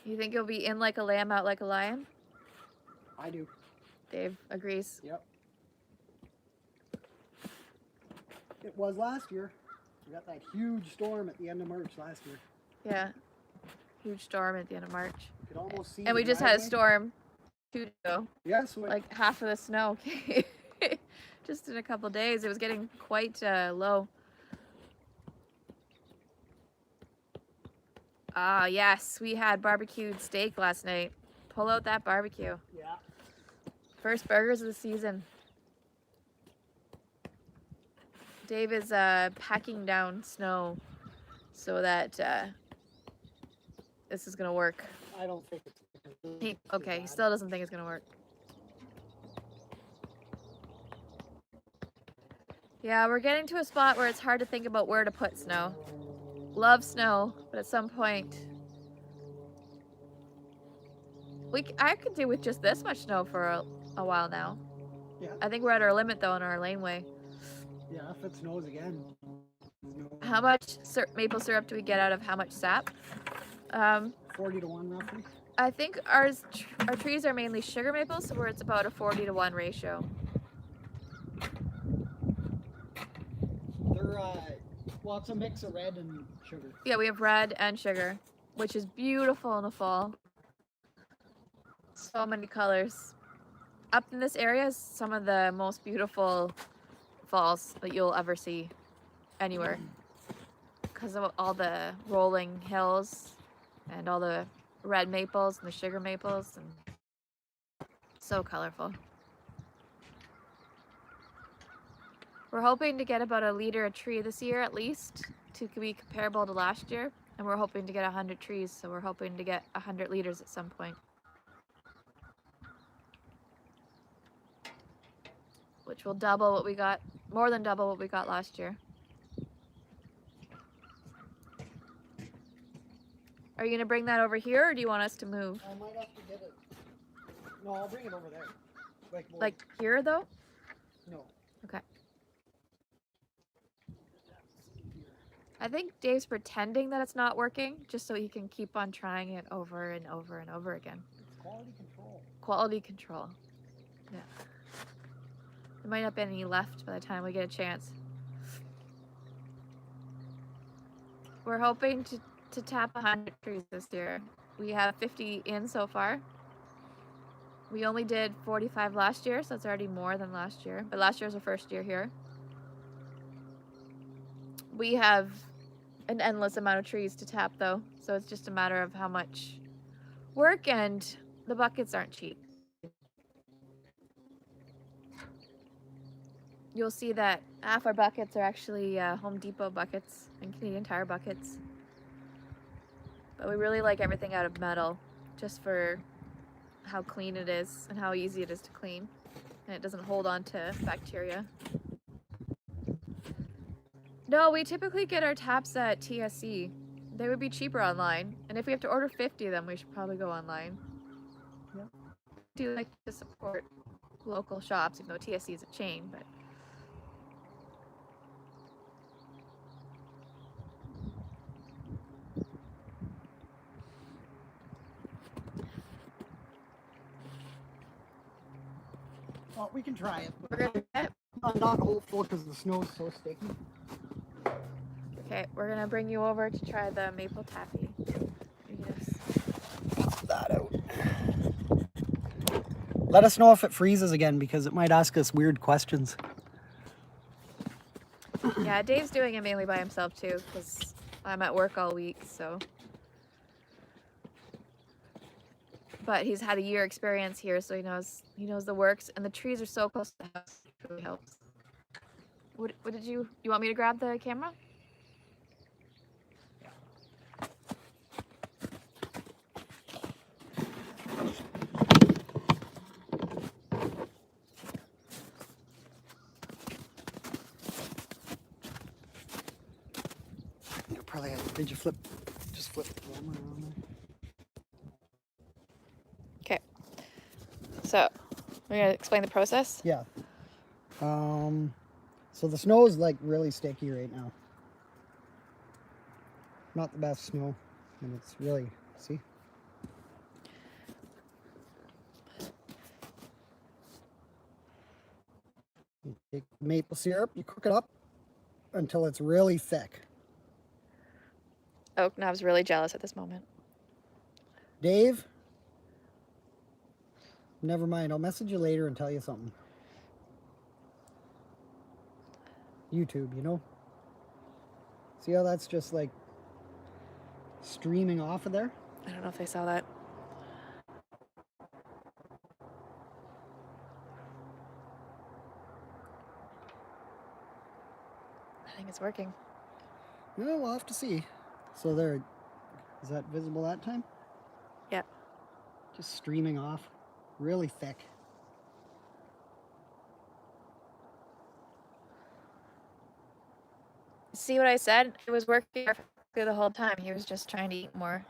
You think you'll be in like a lamb, out like a lion? I do. Dave agrees. Yep. It was last year. We got that huge storm at the end of March last year. Yeah. Huge storm at the end of March. You could almost see And we the just had a driveway. storm 2 days ago. Yeah, so Like half of the snow came just in a couple days. It was getting quite low. Ah, yes, we had barbecued steak last night. Pull out that barbecue. yeah. First burgers of the season. Dave is packing down snow so that this is gonna work. I don't think it's Okay, he still doesn't think it's gonna work. Yeah, we're getting to a spot where it's hard to think about where to put snow. Love snow, but at some point, I could do with just this much snow for a while now. Yeah. I think we're at our limit though in our laneway. Yeah, if it snows again. How much maple syrup do we get out of how much sap? 40 to 1 roughly. I think our trees are mainly sugar maples, so where it's about a 40 to 1 ratio. They're, well, it's a mix of red and sugar. Yeah, we have red and sugar, which is beautiful in the fall. So many colors. Up in this area is some of the most beautiful falls that you'll ever see anywhere, because of all the rolling hills and all the red maples and the sugar maples, and so colorful. We're hoping to get about 1 liter a tree this year at least to be comparable to last year, and we're hoping to get 100 trees, so we're hoping to get 100 liters at some point, which will double what we got, more than double what we got last year. Are you going to bring that over here, or do you want us to move? I might have to get it. No, I'll bring it over there. Like here, though? No. Okay. I think Dave's pretending that it's not working, just so he can keep on trying it over and over and over again. It's quality control. Quality control. Yeah. There might not be any left by the time we get a chance. We're hoping to tap 100 trees this year. We have 50 in so far. We only did 45 last year, so that's already more than last year. But last year was our first year here. We have an endless amount of trees to tap, though, so it's just a matter of how much work, and the buckets aren't cheap. You'll see that half our buckets are actually Home Depot buckets and Canadian Tire buckets. But we really like everything out of metal, just for how clean it is and how easy it is to clean, and it doesn't hold on to bacteria. No, we typically get our taps at TSC. They would be cheaper online, and if we have to order 50 of them, we should probably go online. Yep. I do like to support local shops, even though TSC is a chain, but Well, we can try it. we're gonna get, I'm not hopeful because the snow is so sticky. okay, we're gonna bring you over to try the maple taffy. Yes. Pop that out. Let us know if it freezes again, because it might ask us weird questions. Yeah, Dave's doing it mainly by himself too, because I'm at work all week, so. But he's had a year experience here, so he knows the works, and the trees are so close to the house, it really helps. What did you want me to grab the camera? You probably have, did you just flip the camera around there? Okay. So, we're gonna explain the process. Yeah. So the snow is like really sticky right now. Not the best snow, and it's really, see? You take maple syrup, you cook it up until it's really thick. Oh, Nav's really jealous at this moment. Dave, never mind, I'll message you later and tell you something. YouTube, you know? See how that's just like streaming off of there? I don't know if they saw that. I think it's working. Yeah, we'll have to see. So there, is that visible that time? Yeah. Just streaming off, really thick. See what I said? It was working perfectly the whole time. He was just trying to eat more.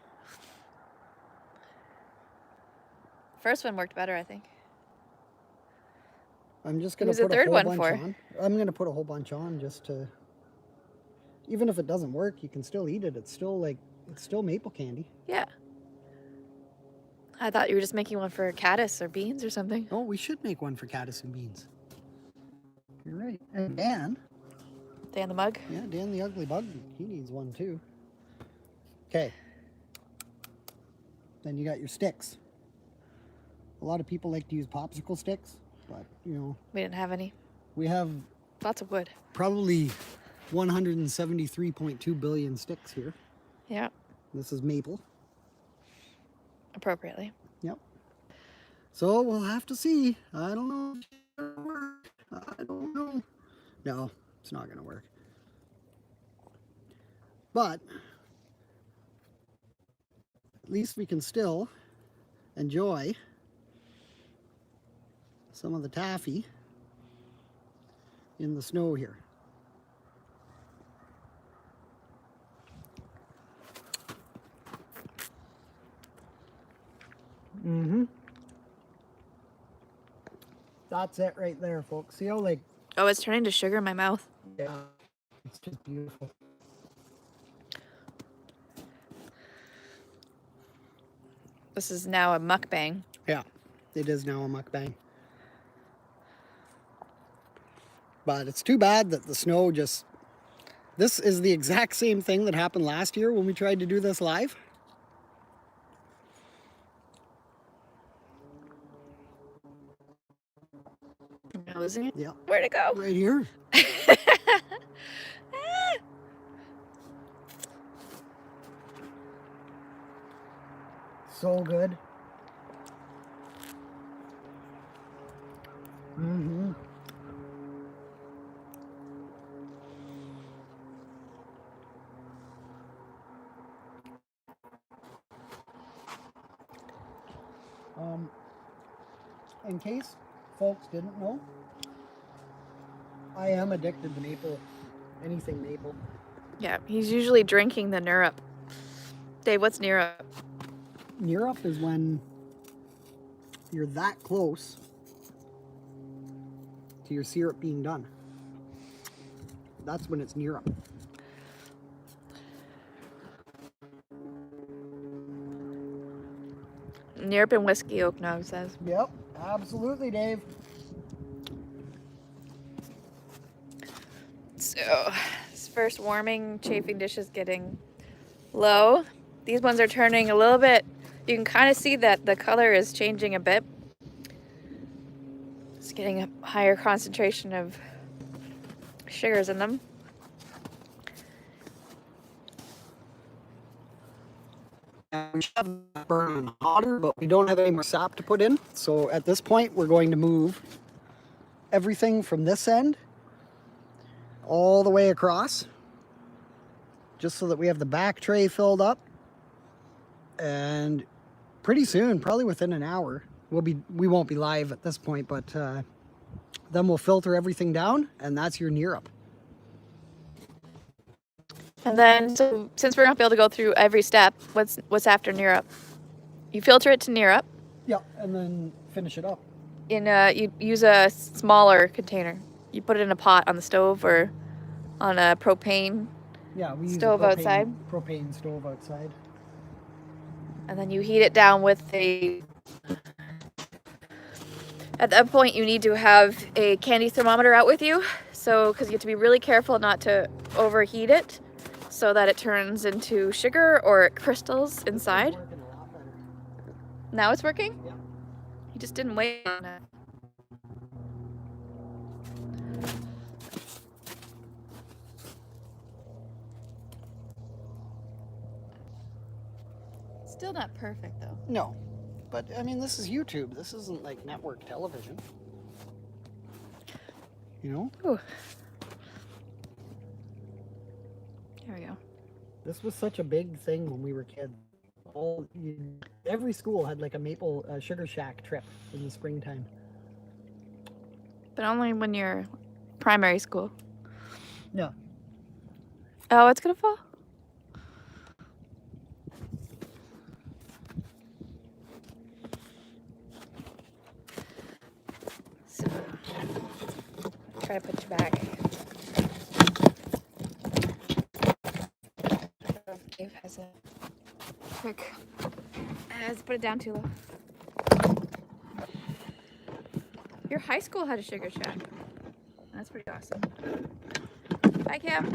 First one worked better, I think. I'm just gonna Who's the put a third whole one bunch for? on. I'm gonna put a whole bunch on just to even if it doesn't work, you can still eat it. It's still maple candy. Yeah. I thought you were just making one for caddis or beans or something. Oh, we should make one for caddis and beans. You're right. And Dan. Dan the mug? Yeah, Dan the ugly bug. He needs one too. Okay. Then you got your sticks. A lot of people like to use popsicle sticks, but you know. We didn't have any. We have lots of wood. Probably 173.2 billion sticks here. Yeah. This is maple. Appropriately. Yep. So we'll have to see. I don't know if it's gonna work. I don't know. No, it's not going to work. But at least we can still enjoy some of the taffy in the snow here. That's it right there, folks. See how Oh, it's turning to sugar in my mouth. Yeah, it's just beautiful. This is now a mukbang. Yeah, it is now a mukbang. But it's too bad that the snow just... This is the exact same thing that happened last year when we tried to do this live. Am I losing it? Yeah. Where'd it go? Right here. So good. In case folks didn't know, I am addicted to maple, anything maple. Yeah, he's usually drinking the Nurup. Dave, what's Nurup? Nurup is when you're that close to your syrup being done. That's when it's Nurup. Nurup and whiskey, Oaknog says. Yep, absolutely, Dave. So, this first warming chafing dish is getting low. These ones are turning a little bit. You can kind of see that the color is changing a bit. It's getting a higher concentration of sugars in them. We should have that burning hotter, but we don't have any more sap to put in. So at this point, we're going to move everything from this end all the way across, just so that we have the back tray filled up. And pretty soon, probably within an hour, we won't be live at this point, but then we'll filter everything down, and that's your Nurup. And then, so since we're not able to go through every step, what's after Nurup? You filter it to Nurup. Yeah, and then finish it up. You use a smaller container. You put it in a pot on the stove or on a propane we use stove outside. Propane stove outside. And then you heat it down with at that point you need to have a candy thermometer out with you. So, because you have to be really careful not to overheat it so that it turns into sugar or it crystals inside. It's working a lot better. Now it's working? Yeah. You just didn't wait on it. Still not perfect though. No, but I mean, this is YouTube. This isn't like network television. You know? Ooh. There we go. This was such a big thing when we were kids. Every school had like a maple sugar shack trip in the springtime. But only when you're primary school. Yeah. Oh, it's gonna fall? So, try to put you back. awesome. Quick. Let's put it down too low. Your high school had a sugar shack. That's pretty awesome. Hi, Cam.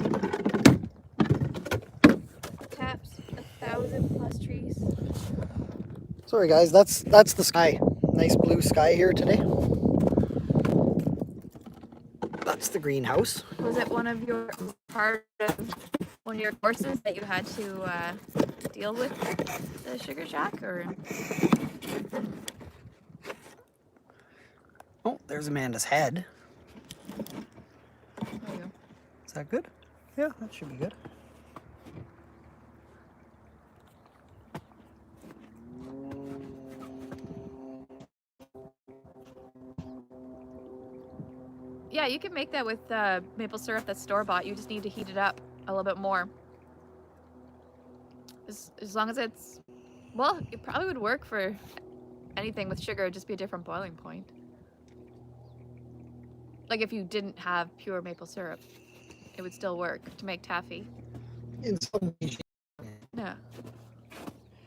Taps 1,000+ trees. Sorry guys, that's the sky. Nice blue sky here today. That's the greenhouse. Was it one of your courses that you had to deal with the sugar shack, or? Oh, there's Amanda's head. There you go. Is that good? Yeah, that should be good. Yeah, you can make that with maple syrup that's store-bought. You just need to heat it up a little bit more. As long as it's... Well, it probably would work for anything with sugar. It'd just be a different boiling point. Like if you didn't have pure maple syrup, it would still work to make taffy. In some ways, Yeah.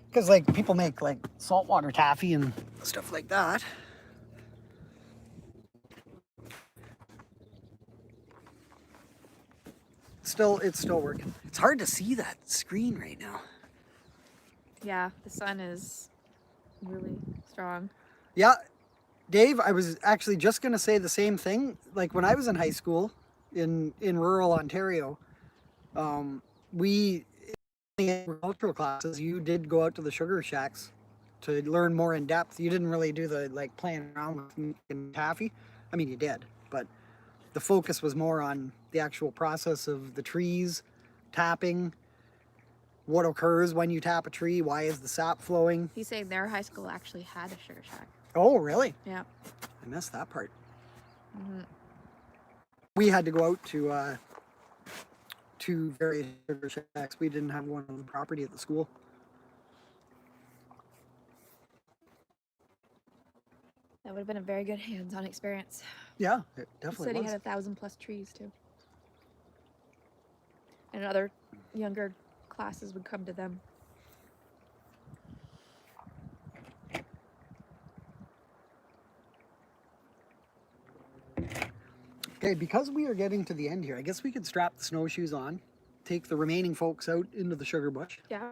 because like people make like saltwater taffy and stuff like that. It's still working. It's hard to see that screen right now. Yeah, the sun is really strong. Yeah, Dave, I was actually just gonna say the same thing. Like when I was in high school in rural Ontario, we in agricultural classes, you did go out to the sugar shacks to learn more in depth. You didn't really do the like playing around with making taffy. I mean, you did, but the focus was more on the actual process of the trees, tapping, what occurs when you tap a tree, why is the sap flowing. He's saying their high school actually had a sugar shack. Oh, really? Yeah. I missed that part. Mm-hmm. We had to go out to various sugar shacks. We didn't have one on the property at the school. That would have been a very good hands-on experience. Yeah, it He definitely said he was. had 1,000+ trees too. And other younger classes would come to them. Okay, because we are getting to the end here, I guess we could strap the snowshoes on, take the remaining folks out into the sugar bush. Yeah,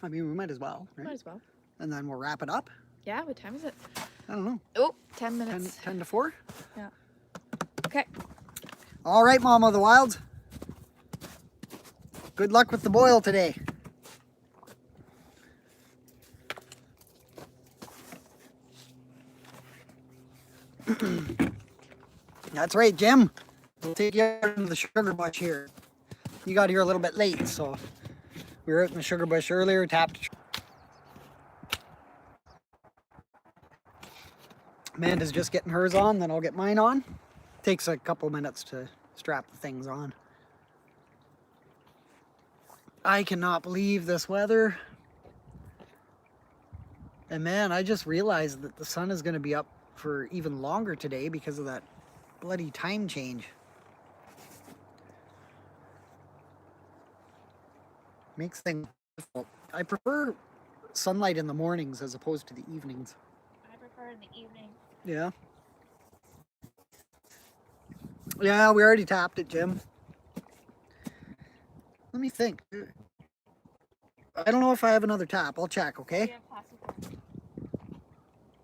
I mean, we might as well, right? might as well. And then we'll wrap it up. Yeah, what time is it? I don't know, Oh, 10 minutes. 10 to 4? Yeah. Okay. All right, Mama of the Wilds. Good luck with the boil today. That's right, Jim. We'll take you out into the sugar bush here. You got here a little bit late, so we were out in the sugar bush earlier, tapped. Amanda's just getting hers on, then I'll get mine on. Takes a couple minutes to strap the things on. I cannot believe this weather. And man, I just realized that the sun is going to be up for even longer today because of that bloody time change. Makes things difficult. I prefer sunlight in the mornings as opposed to the evenings. I prefer in the evening. Yeah. Yeah, we already tapped it, Jim. Let me think. I don't know if I have another tap. I'll check, okay?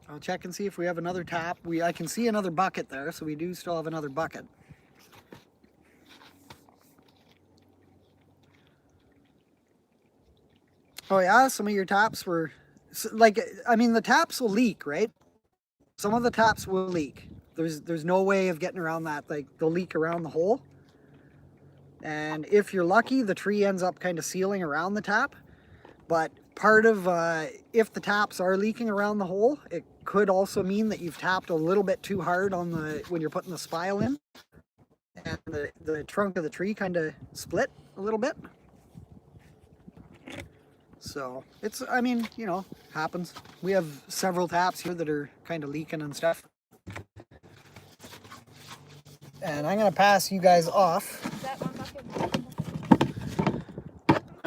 I'll check and see if we have another tap. I can see another bucket there, so we do still have another bucket. Oh yeah, some of your taps were, like, I mean, the taps will leak, right? Some of the taps will leak. There's no way of getting around that. Like, they'll leak around the hole. And if you're lucky, the tree ends up kind of sealing around the tap. But part of, if the taps are leaking around the hole, it could also mean that you've tapped a little bit too hard on when you're putting the spile in. And the trunk of the tree kind of split a little bit. So it's, I mean, you know, happens. We have several taps here that are kind of leaking and stuff. And I'm going to pass you guys off. Is that one bucket?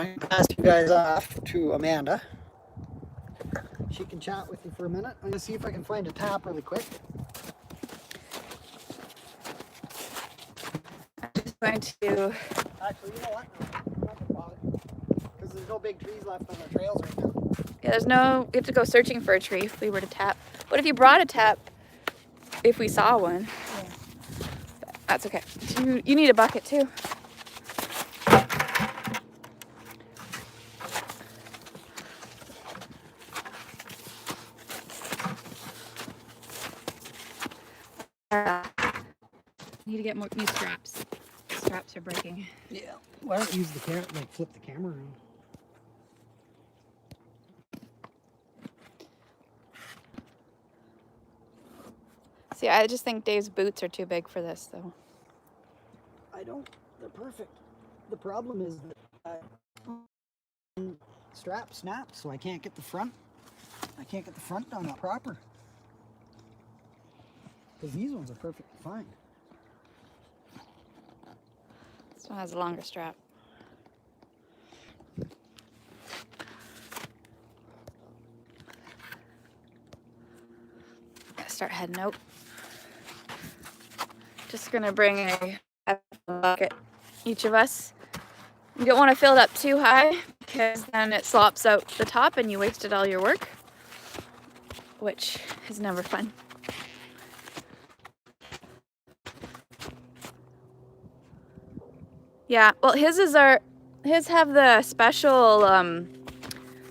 I passed you guys off to Amanda. She can chat with you for a minute. I'm gonna see if I can find a tap really quick. I'm just going to. Actually, you know what? No, not gonna bother. Because there's no big trees left on the trails right now. Yeah, there's no. We have to go searching for a tree if we were to tap. What if you brought a tap? If we saw one. Yeah. That's okay. You need a bucket too. Need to get more new straps. Straps are breaking. Yeah. Why don't you use the camera, like flip the camera around? See, I just think Dave's boots are too big for this, though. I don't. They're perfect. The problem is that strap snaps, so I can't get the front. I can't get the front done up proper. Because these ones are perfectly fine. This one has a longer strap. Gotta start heading out. Just gonna bring a bucket, each of us. You don't want to fill it up too high because then it slops out the top and you wasted all your work, which is never fun. Yeah, well, his have the special,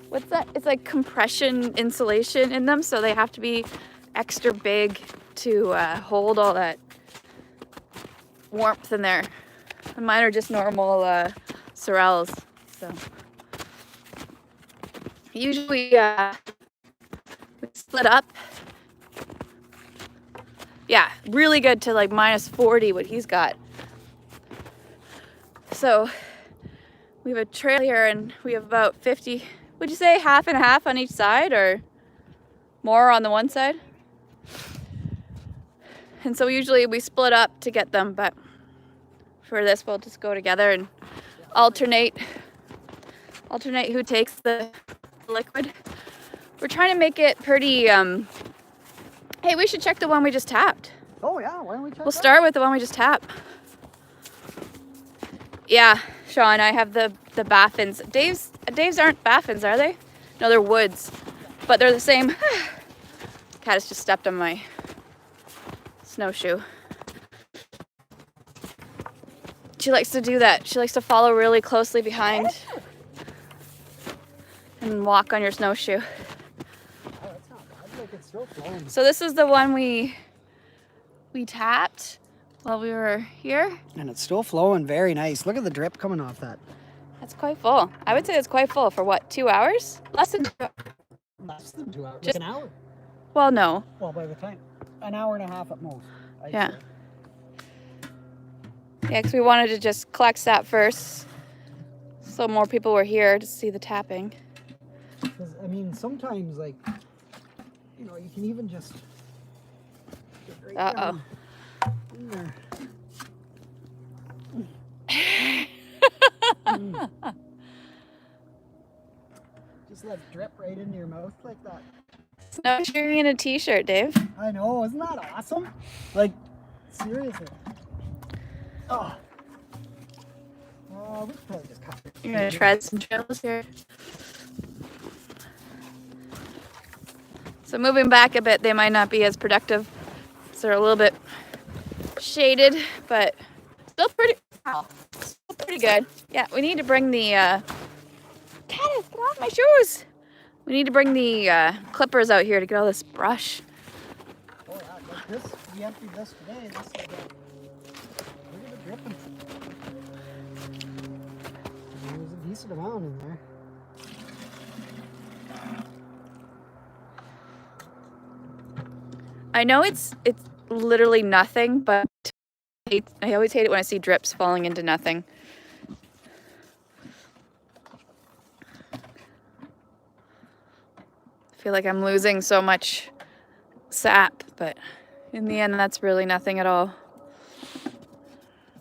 what's that? It's like compression insulation in them, so they have to be extra big to hold all that warmth in there. And mine are just normal Sorels, so. Usually we split up. Yeah, really good to like -40 what he's got. So we have a trail here and we have about 50, would you say half and half on each side or more on the one side? And so usually we split up to get them, but for this we'll just go together and alternate who takes the liquid. We're trying to make it pretty, hey, we should check the one we just tapped. Oh yeah, why don't we check We'll start with the one we just tapped. Yeah, Sean, I have the Baffins. Dave's aren't Baffins, are they? No, they're Woods, but they're the same. Cat has just stepped on my snowshoe. She likes to do that. She likes to follow really closely behind and walk on your snowshoe. Oh, that's not bad. Look, it's still flowing. So this is the one we tapped while we were here. And it's still flowing very nice. Look at the drip coming off that. That's quite full. I would say it's quite full for what, 2 hours? Less than 2 hours. Less than 2 hours. Just- like an hour. Well, no. Well, by the time, an hour and a half at most. I'd Yeah. say. Yeah, because we wanted to just collect sap first, so more people were here to see the tapping. 'Cause, I mean, sometimes, like, you know, you can even just get right Uh-oh. down in there. Just let it drip right into your mouth like that. Snowshoeing in a t-shirt, Dave. I know, isn't that awesome? Like, seriously. Oh. We could probably just cut it. You're gonna tread some trails here. So moving back a bit, they might not be as productive. So they're a little bit shaded, but still pretty good. Yeah, we need to bring the Kenneth, get off my shoes. We need to bring the clippers out here to get all this brush. Oh yeah, like this, we emptied this today. This is look at it dripping. There's a decent amount in there. I know it's literally nothing, but I always hate it when I see drips falling into nothing. I feel like I'm losing so much sap, but in the end, that's really nothing at all.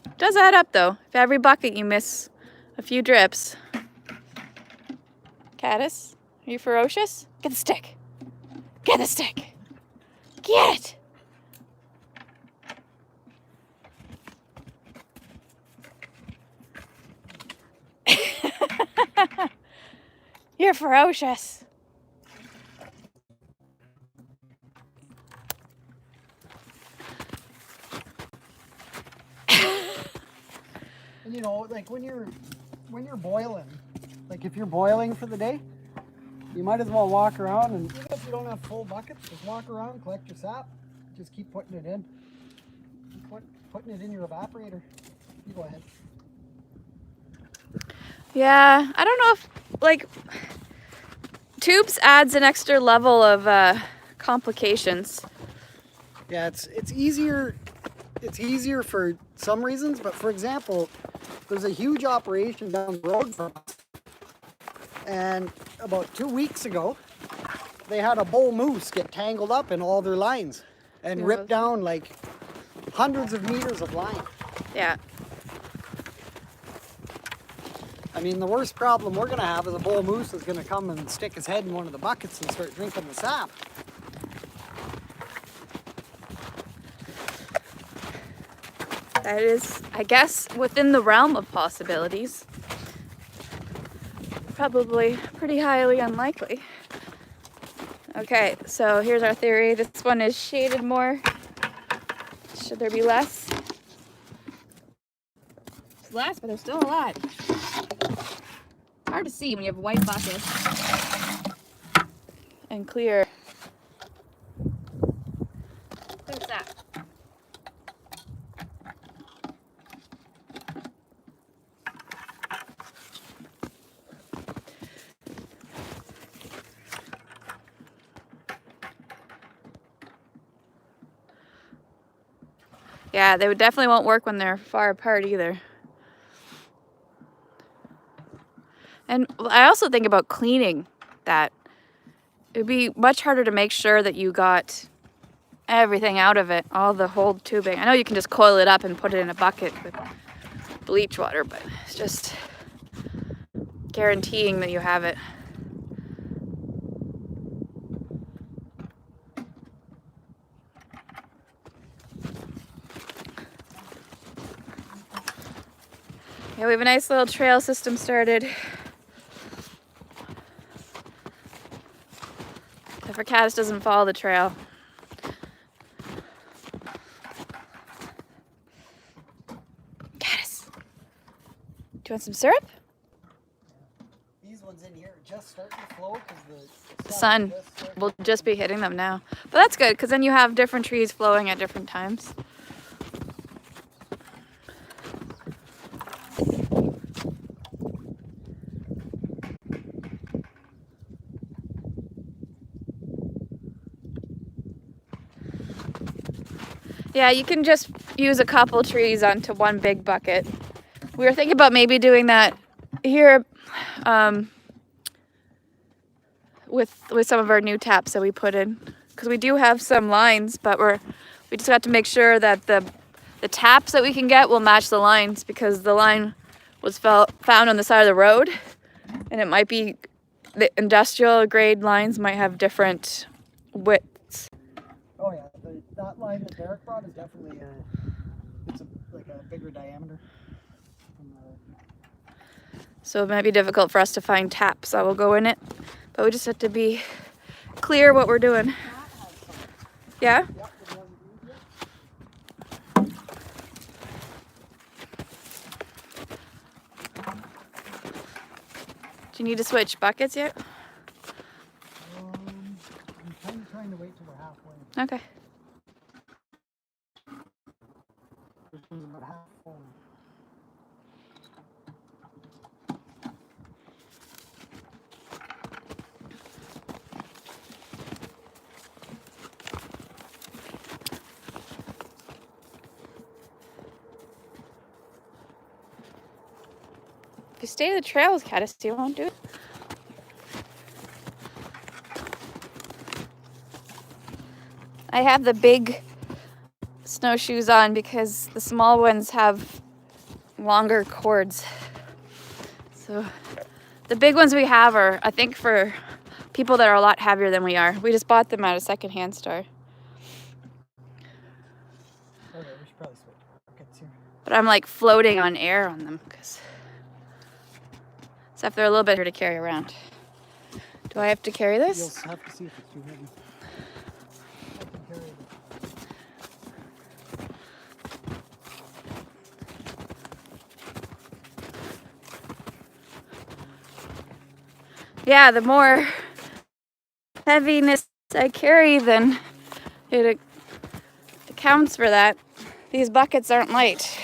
It does add up though. If every bucket you miss a few drips, Caddis, are you ferocious? Get the stick. Get the stick. Get it. You're ferocious. And you know, like when you're boiling, like if you're boiling for the day, you might as well walk around, and even if you don't have full buckets, just walk around, collect your sap, just keep putting it in. Keep putting it in your evaporator. You go ahead. Yeah, I don't know if, like, tubes adds an extra level of complications. Yeah, it's easier. It's easier for some reasons, but for example, there's a huge operation down the road from us, and about 2 weeks ago, they had a bull moose get tangled up in all their lines and rip down like hundreds of meters of line. Yeah. I mean, the worst problem we're gonna have is a bull moose is gonna come and stick his head in one of the buckets and start drinking the sap. That is, I guess, within the realm of possibilities. Probably pretty highly unlikely. Okay, so here's our theory. This one is shaded more. Should there be less? There's less, but there's still a lot. Hard to see when you have white buckets and clear. What's that? Yeah, they would definitely won't work when they're far apart either. And I also think about cleaning that. It'd be much harder to make sure that you got everything out of it, all the whole tubing. I know you can just coil it up and put it in a bucket with bleach water, but it's just guaranteeing that you have it. Yeah, we have a nice little trail system started. Except for Caddis doesn't follow the trail. Caddis, do you want some syrup? These ones in here are just starting to flow because The sun will just be hitting them now. But that's good, because then you have different trees flowing at different times. Yeah, you can just use a couple trees onto one big bucket. We were thinking about maybe doing that here with some of our new taps that we put in, because we do have some lines, but we just got to make sure that the taps that we can get will match the lines, because the line was found on the side of the road, and it might be the industrial grade lines might have different widths. Oh yeah, that line that Derek brought is definitely like a bigger diameter. So it might be difficult for us to find taps that will go in it, but we just have to be clear what we're doing. Yeah? Do you need to switch buckets yet? I'm kind of trying to wait till we're halfway. Okay. This one's about half full. If you stay to the trails, Caddis, you won't do it. I have the big snowshoes on because the small ones have longer cords. So The big ones we have are, I think, for people that are a lot heavier than we are. We just bought them at a secondhand store. Okay, we should probably switch buckets here. But I'm like floating on air on them, except they're a little bit harder to carry around. Do I have to carry this? You'll have to see if it's too heavy. I can carry it. Yeah, the more heaviness I carry, then it accounts for that. These buckets aren't light.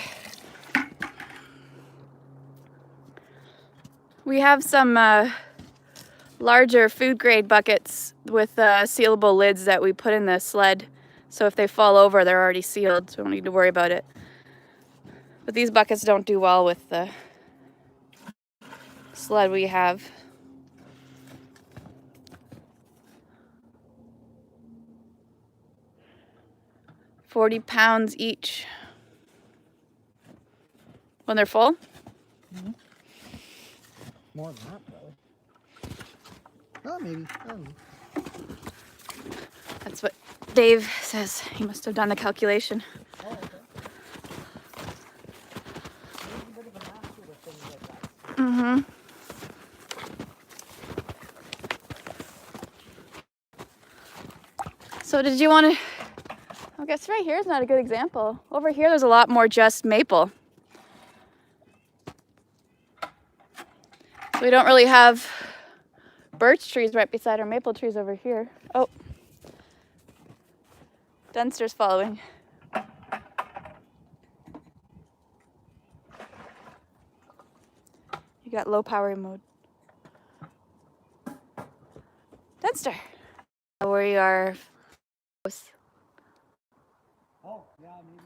We have some larger food grade buckets with sealable lids that we put in the sled. So if they fall over, they're already sealed, so we don't need to worry about it. But these buckets don't do well with the sled we have. £40 each when they're full. Mm-hmm. More than that, probably. Oh, maybe. I don't know. That's what Dave says. He must have done the calculation. Oh, okay. There's a bit of a master with things like that. Mm-hmm. So did you want to... I guess right here is not a good example. Over here there's a lot more just maple. We don't really have birch trees right beside our maple trees over here. Oh, Dunster's following. You got low power mode. Dunster. Where you are. Oh, yeah, maybe.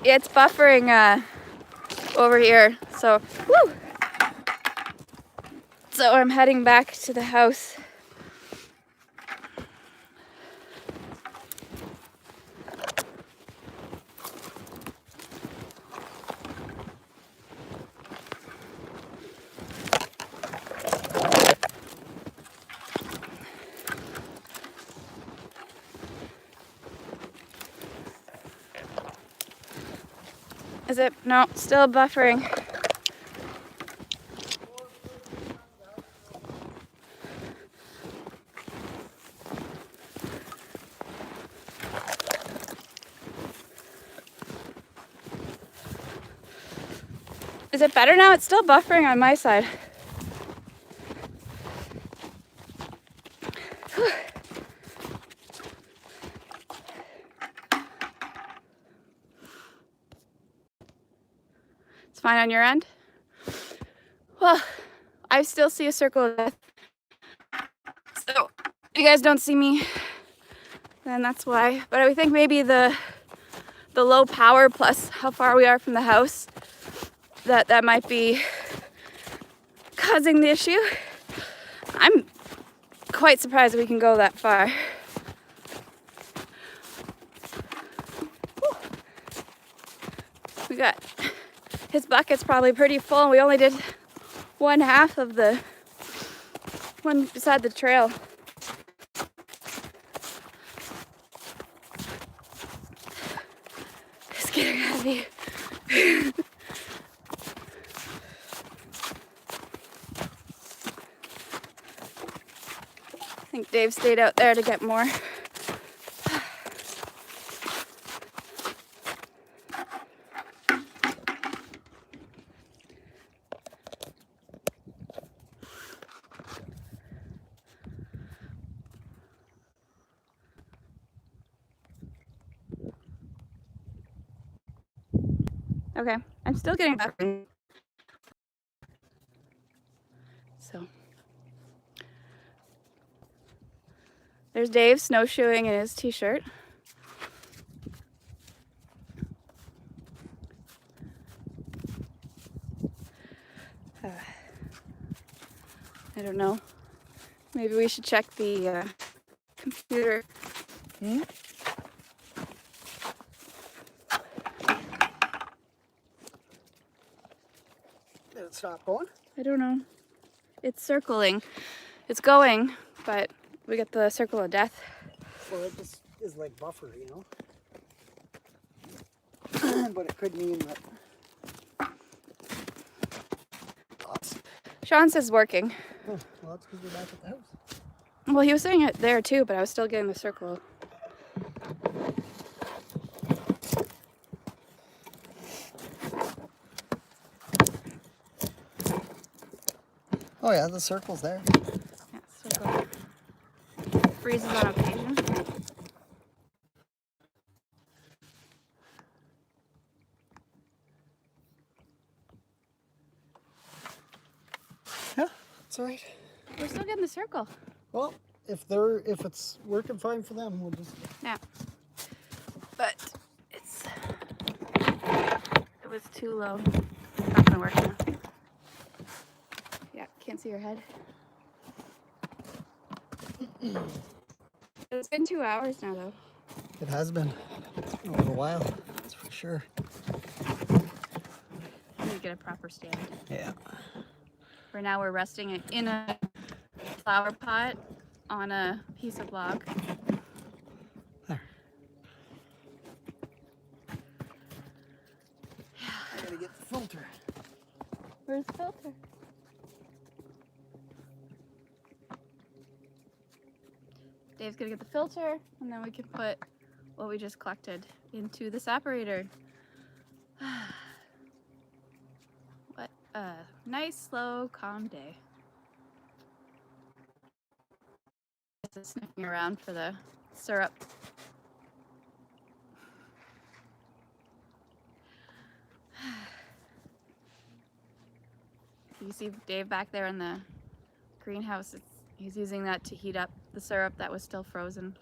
It's buffering over here, so woo! So I'm heading back to the house. Is it? No, still buffering. Is it better now? It's still buffering on my side. Whew. It's fine on your end? Well, I still see a circle of death. So, you guys don't see me, then that's why. But I think maybe the low power plus how far we are from the house, that might be causing the issue. I'm quite surprised we can go that far. Whew. We got, his bucket's probably pretty full. We only did one half of the one beside the trail. It's getting heavy. I think Dave stayed out there to get more. Okay, I'm still getting back. So there's Dave snowshoeing in his t-shirt. I don't know. Maybe we should check the computer Hmm? Did it stop going? I don't know. It's circling. It's going, but we get the circle of death. Well, it just is like buffer, you know? But it could mean that... Sean says working. Oh, well, that's because we're back at the house. Well, he was saying it there too, but I was still getting the circle. Oh yeah, the circle's there. Yeah, circle. Freezes on occasion. Yeah, it's all right. We're still getting the circle. Well, if it's working fine for them, we'll just... Yeah. But it was too low. It's not gonna work now. Yeah, can't see your head. It's been 2 hours now though. It has been a little while, that's for sure. I need to get a proper stand. Yeah. For now we're resting it in a flower pot on a piece of log. There. I gotta get the filter. Where's the filter? Dave's gonna get the filter, and then we can put what we just collected into the Saporator. What a nice, slow, calm day. Just sniffing around for the syrup. You see Dave back there in the greenhouse. He's using that to heat up the syrup that was still frozen.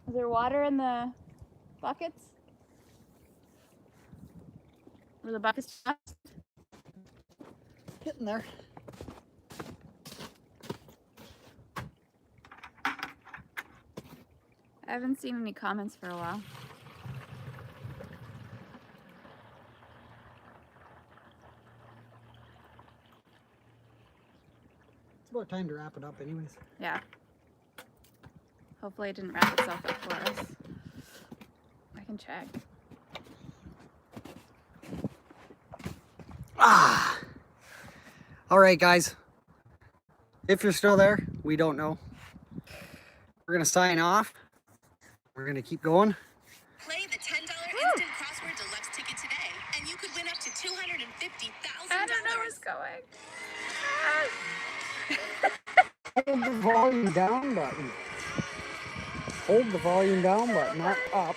Is there water in the buckets? Were the buckets just? Getting there. I haven't seen any comments for a while. It's about time to wrap it up anyways. Yeah. Hopefully it didn't wrap itself up for us. I can check. Ah! All right, guys. If you're still there, we don't know. We're gonna sign off. We're gonna keep going. Play the $10 instant crossword deluxe ticket today, and you could win up to $250,000. I don't know where it's going. Hold the volume down button. Hold the volume down button, not up.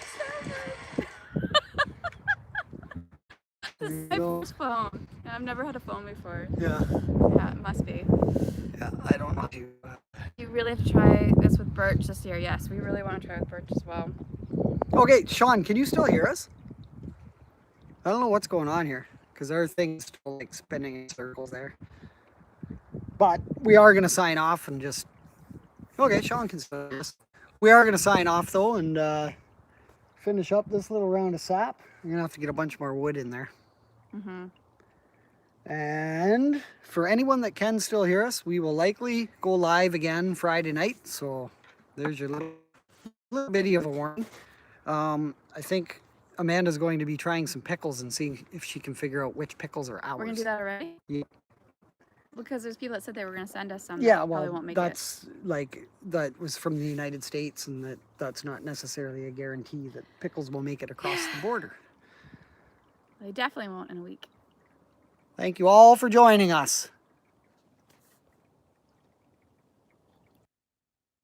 This is my first phone. I've never had a phone before. Yeah. Yeah, it must be. Yeah, I don't know. You really have to try this with Birch this year. Yes, we really want to try with Birch as well. Okay, Sean, can you still hear us? I don't know what's going on here because our thing's still like spinning in circles there. But we are going to sign off and just... Okay, Sean can still hear us. We are going to sign off though and finish up this little round of sap. We're going to have to get a bunch more wood in there. Mm-hmm. And for anyone that can still hear us, we will likely go live again Friday night. So there's your little bitty of a warning. I think Amanda's going to be trying some pickles and seeing if she can figure out which pickles are ours. We're going to do that already? Yeah. Because there's people that said they were going to send us some. Yeah, that well, probably won't make that's like, that was from the United States, and that's not necessarily a guarantee that pickles will make it across the border. They definitely won't in a week. Thank you all for joining us.